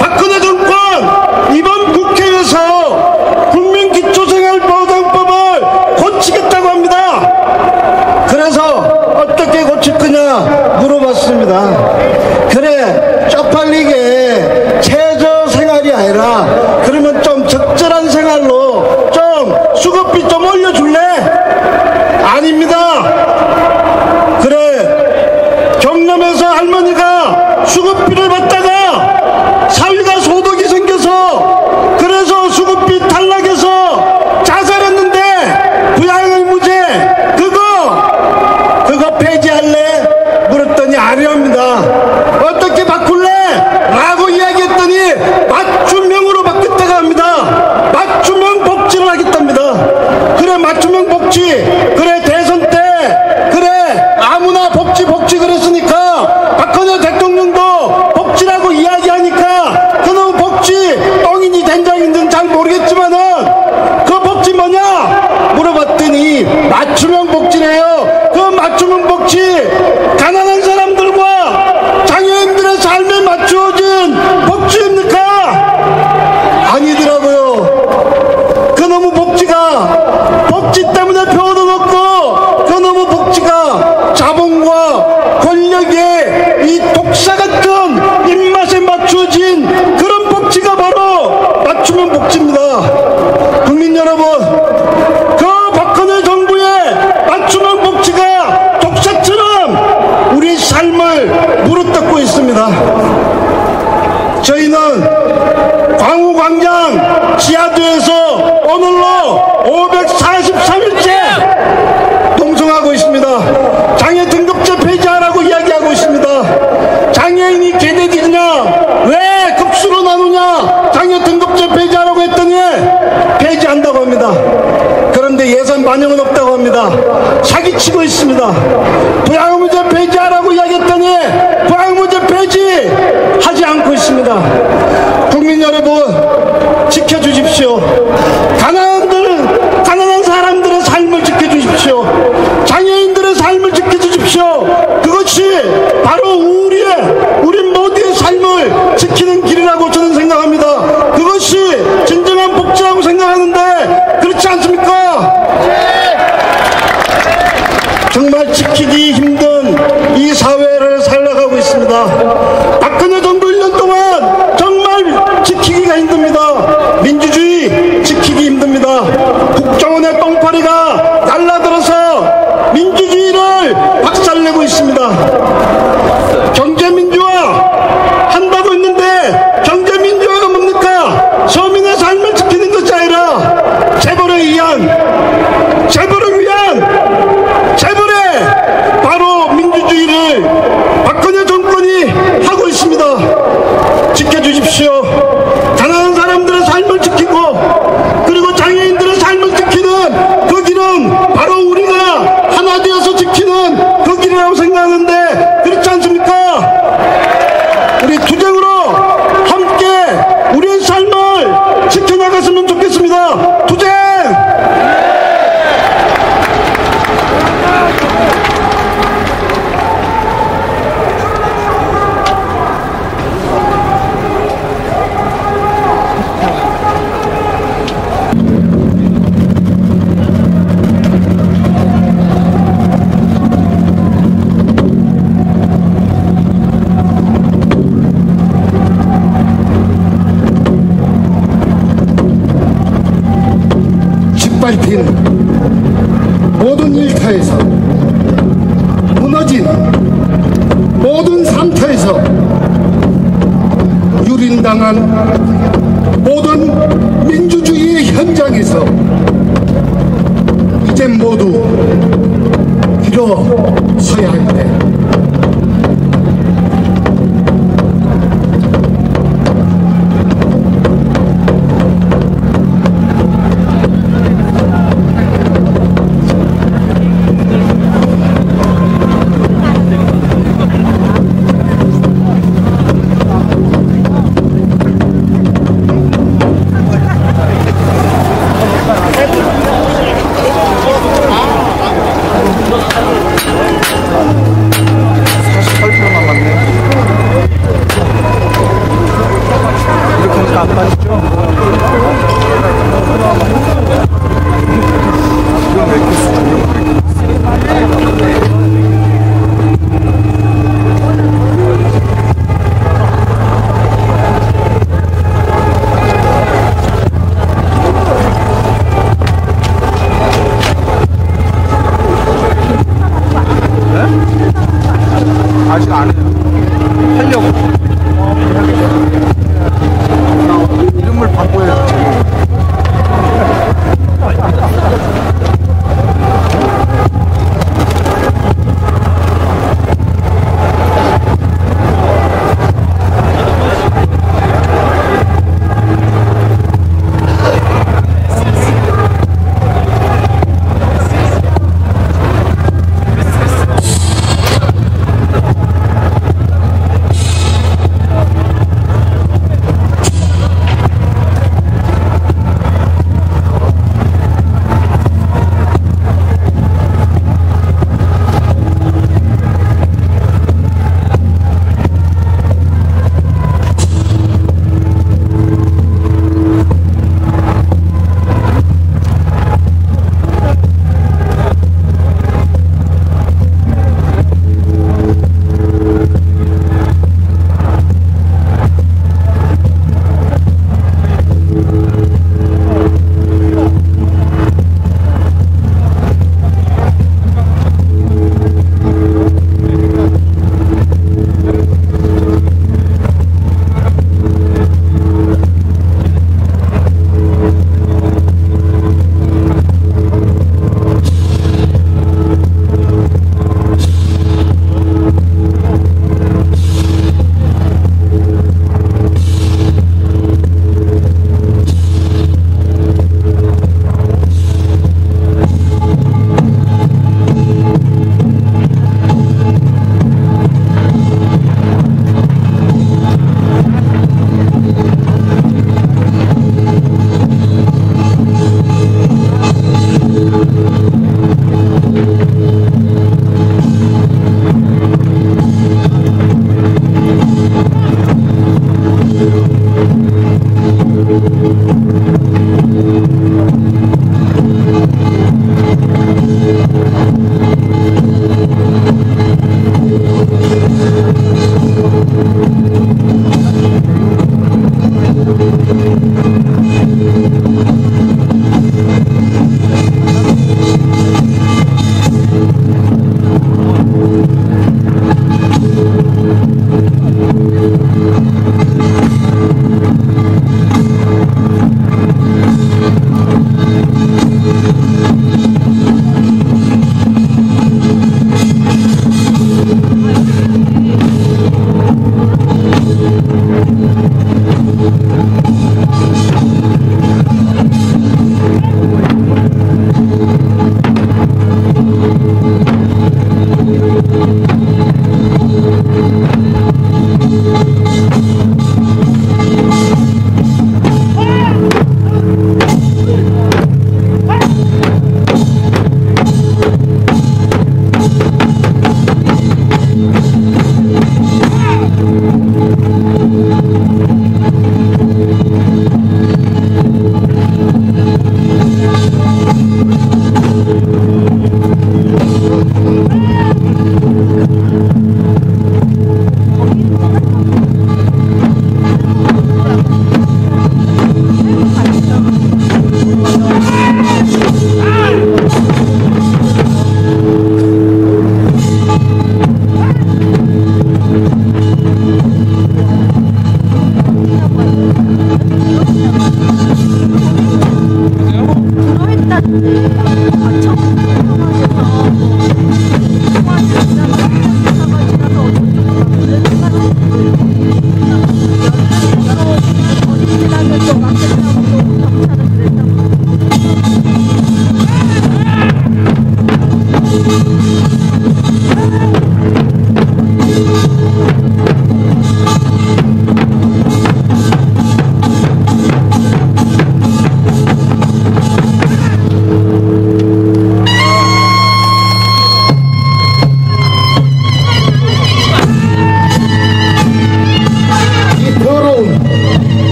박근혜 정권 이번 국회에서 국민기초생활보장법을 고치겠다고 합니다. 그래서 어떻게 고칠 거냐 물어봤습니다. 그래, 쪽팔리게 최저생활이 아니라 그러면 좀 적절한 생활로 좀 수급비 좀 올려줄래? 아닙니다. 복지, 가난한 사람들과 장애인들의 삶에 맞추어진 복지입니까? 아니더라고요. 그놈의 복지가 복지 때문에 표현은 없고 그놈의 복지가 자본과 권력의 이 독사 같은 입맛에 맞추어진 그런 복지가 바로 맞춤형 복지입니다. 국민 여러분, 그 박근혜 정부의 맞춤형 복지가 독사처럼 우리 삶을 물어뜯고 있습니다. 저희는 광우광장 지하도에서 오늘로 543일째 동성하고 있습니다. 장애 등급제 폐지하라고 이야기하고 있습니다. 장애인이 개돼지냐, 왜 급수로 나누냐, 장애 등급제 폐지하라고 했더니 폐지한다고 합니다. 그런데 예산 반영은 없다고 합니다. 사기치고 있습니다. 부양의무제 폐지하라고 이야기했더니 부양의무제 폐지하지 않고 있습니다. 국민 여러분, 지켜주십시오. 가난한 사람들의 삶을 지켜주십시오. 장애인들의 삶을 지켜주십시오. 그것이 바로 우리 모두의 삶을 지키는 길이라고 저는 생각합니다. 그것이 진정한 복지라고 생각하는데 그렇지 않습니까? 정말 지키기 힘든 이 사회를 살아가고 있습니다. 박근혜 정부 1년 동안 정말 지키기가 힘듭니다. 민주주의 지키기 힘듭니다. 국정원의 똥파리가 날라들어서 민주주의를 박살내고 있습니다. 경제민주화 한다고 했는데 경제민주화가 뭡니까? 서민의 삶을 지키는 것이 아니라 재벌을 위한 재벌의 바로 민주주의를 박근혜 정권이 하고 있습니다. 지켜주십시오. 가난한 사람들의 삶을 지키고 그리고 장애인들의 삶을 지키는 그 길은 바로 우리가 하나 되어서 지키는 그 길이라고 생각하는데 그렇지 않습니까? 우리 투쟁으로 함께 우리의 삶을 지켜나갔으면 좋겠습니다. 투쟁! 짓밟힌 모든 일터에서 무너진 모든 상태에서 유린당한 모든 민주주의의 현장에서 이제 모두 일어서야 할 때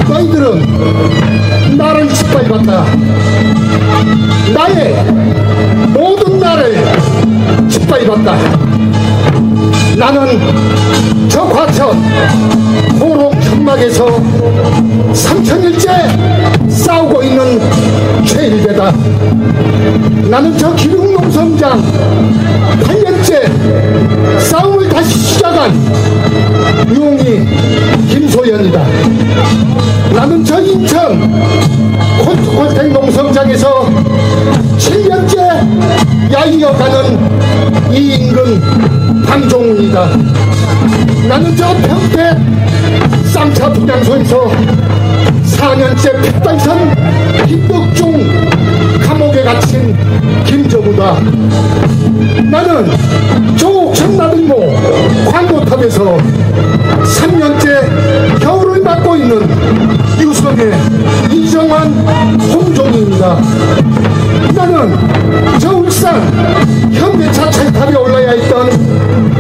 너희들은 나를 짓밟았다. 나의 모든 나를 짓밟았다. 나는 저 과천 호롱 천막에서 3000일째 싸우고 있는 최일배다. 나는 저 기흥농성장 8년째 싸움을 다시 시작한 용이 김소연이다. 나는 저 인천 콜트콜텍 농성장에서 7년째 야이어가는 이인근 방종훈이다. 나는 저 평택 쌍차 분향소에서 4년째 핏발선 김덕중 감옥에 갇힌 김정우다. 나는 조옥천 나들모 광고탑에서 3년째 겨울을 맞고 있는 유성의 이정환 홍종입니다. 나는 저 울산 현대차 철탑에 올라야 했던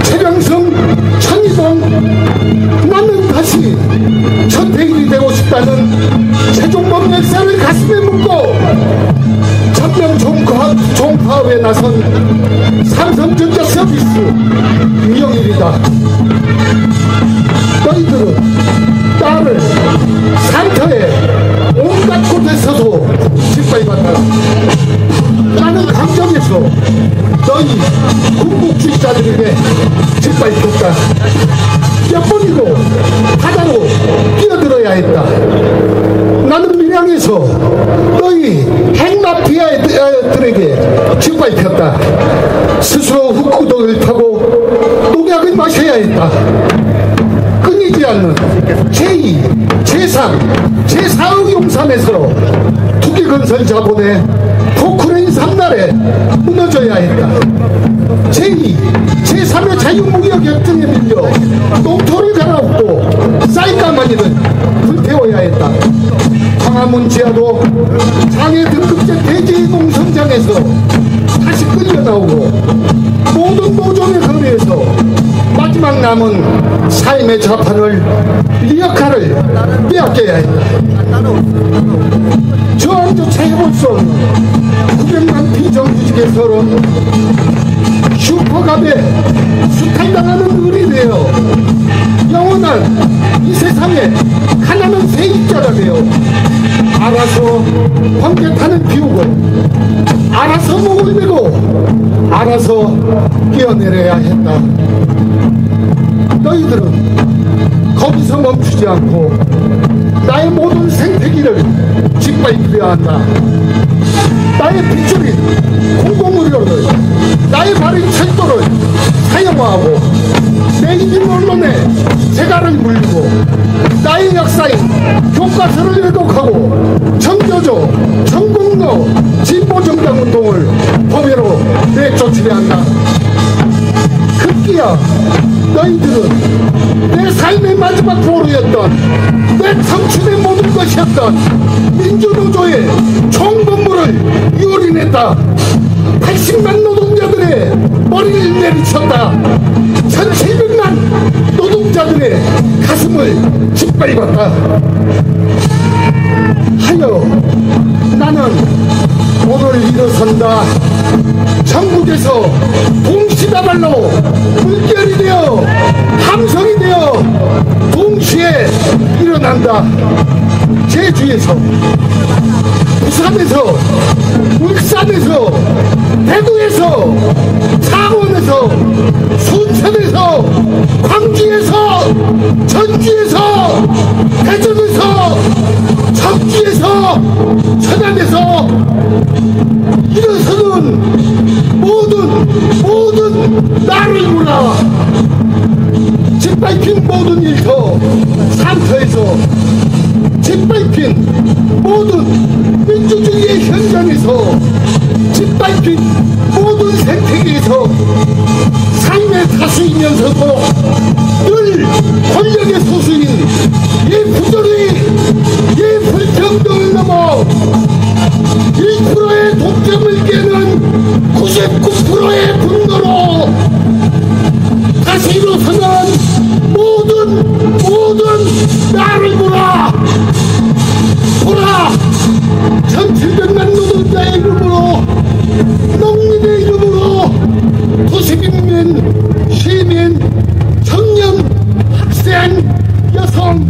최병승 천이동, 나는 다시 천대일이 되고 싶다는 최종범 열사를 가슴에 묻고 전면 종파업에 나선 삼성전자 서비스 이영일이다. 너희들은 나를 산터에 온갖 곳에서도 짓밟았다. 나는 강정에서 너희 군국주의자들에게 짓밟혔다. 몇 번이고 바다로 뛰어들어야 했다. 나는 밀양에서 너희 핵마피아들에게 짓밟혔다. 스스로 흙구덩이를 타고 농약을 마셔야 했다. 끊이지 않는 제2, 제3, 제4의 용산에서 투기건설 자본의 포크레인 3날에 무너져야 했다. 제2, 제3의 자유무역 협정에 밀려 농토를 갈아엎고 쌀가마니를 불태워야 했다. 광화문 지하도 장애 등급제 대지 농성장에서 싸우고 모든 노정의 거리에서 마지막 남은 삶의 자판을 이 역할을 빼앗겨야 했다. 저항조차 해볼 수 없는 900만 비정규직의 서름 슈퍼갑에 수탈당하는 을이 되어 영원한 이 세상에 가난한 세입자가 되어 알아서 번개탄을 피우고 알아서 목을 메고 알아서 뛰어내려야 했다. 너희들은 거기서 멈추지 않고 나의 모든 생태기를 짓밟으려 한다. 나의 빗줄인 공공의료를 나의 발인 철도를 사용하고 내 이민 언론에 재갈을 물리고 나의 역사인 교과서를 왜곡하고 정교조, 정공로, 진보정당운동을 법외로 내쫓으려 한다. 급기야 너희들은 내 삶의 마지막 보루였던 내 청춘의 모든 것이었던 민주노조의 총본부를 유린했다. 80만 노동자들의 머리를 내리쳤다. 1700만 노동자들의 가슴을 짓밟았다. 하여 나는 오늘 일어선다. 전국에서 동시다발로 물결이 되어 함성이 되어 동시에 일어난다. 제주에서, 부산에서, 울산에서, 대구에서, 창원에서, 순천에서, 광주에서, 전주에서, 대전에서, 청주에서, 천안에서 일어서는 모든 나를 몰아 짓밟힌 모든 일터 산터에서 짓밟힌 모든 민주주의의 현장에서 짓밟힌 모든 생태계에서 삶의 다수이면서도 늘 권력의 소수인 이 부조리, 이 불평등을 넘어 1%의 독점을 깨는 99%의 분노로 다시 일어서는 모든 나를 보라 1700만 노동자의 이름으로 농민의 이름으로 도시민민, 시민, 청년, 학생, 여성,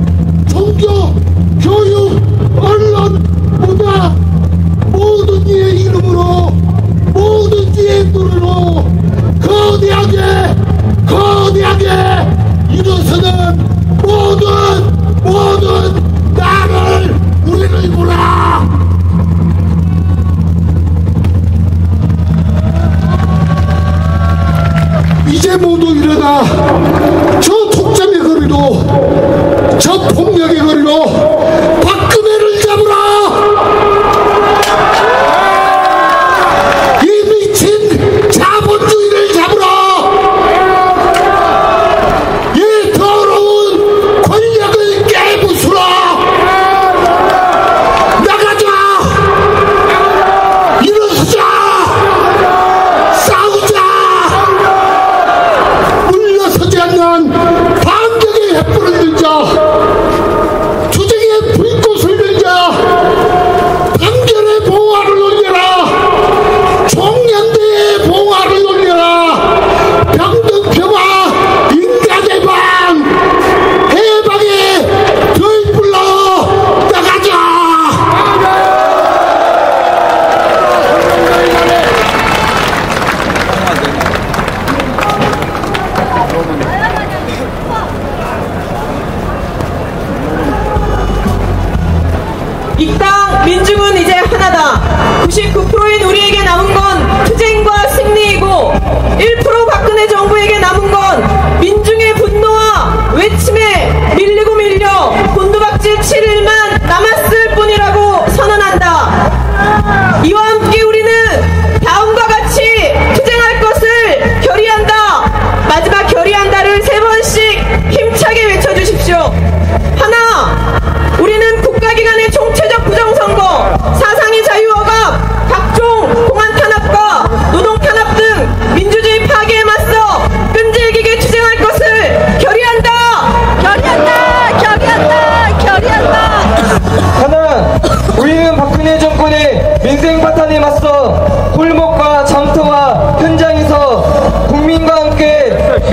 종교, 교육, 언론, 문화 모든 이의 이름으로 모든 이의 눈으로 거대하게 일어서는 모든 나를 우리를 보라. 이제 모두 일어나 저 독점의 거리로 저 폭력의 거리로 박근혜를 잡으라. 자본주의를 잡으라. 이 더러운 권력을 깨부수라. 나가자. 일어서자. 싸우자. 물러서지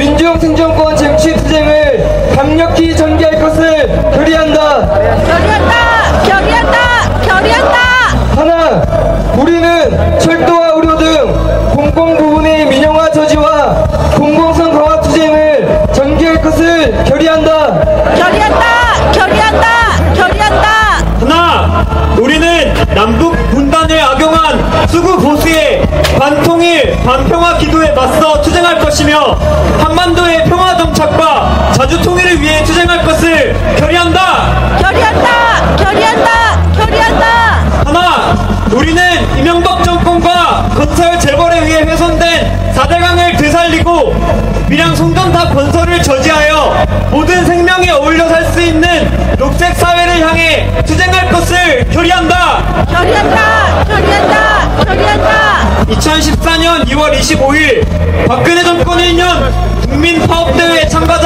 민중 생존권 쟁취 투쟁을 강력히 전개할 것을 결의한다. 결의한다. 하나, 우리는 철도와 의료 등 공공부문의 민영화 저지와 공공성 강화 투쟁을 전개할 것을 결의한다. 하나, 우리는 남북 분단을 악용한 수구 보수의 반통일, 반평화 기도에 맞서 투쟁할 것이며 한반도의 평화 정착과 자주 통일을 위해 투쟁할 것을 결의한다. 하나, 우리는 이명박 정권과 건설 재벌에 의해 훼손된 4대강을 되살리고 밀양 송전탑 건설을 저지하여 모든 생명에 어울려 살 수 있는 녹색 사회를 향해 투쟁할 것을 결의한다. 2014년 2월 25일 박근혜 정권 1년 국민파업대회에 참가자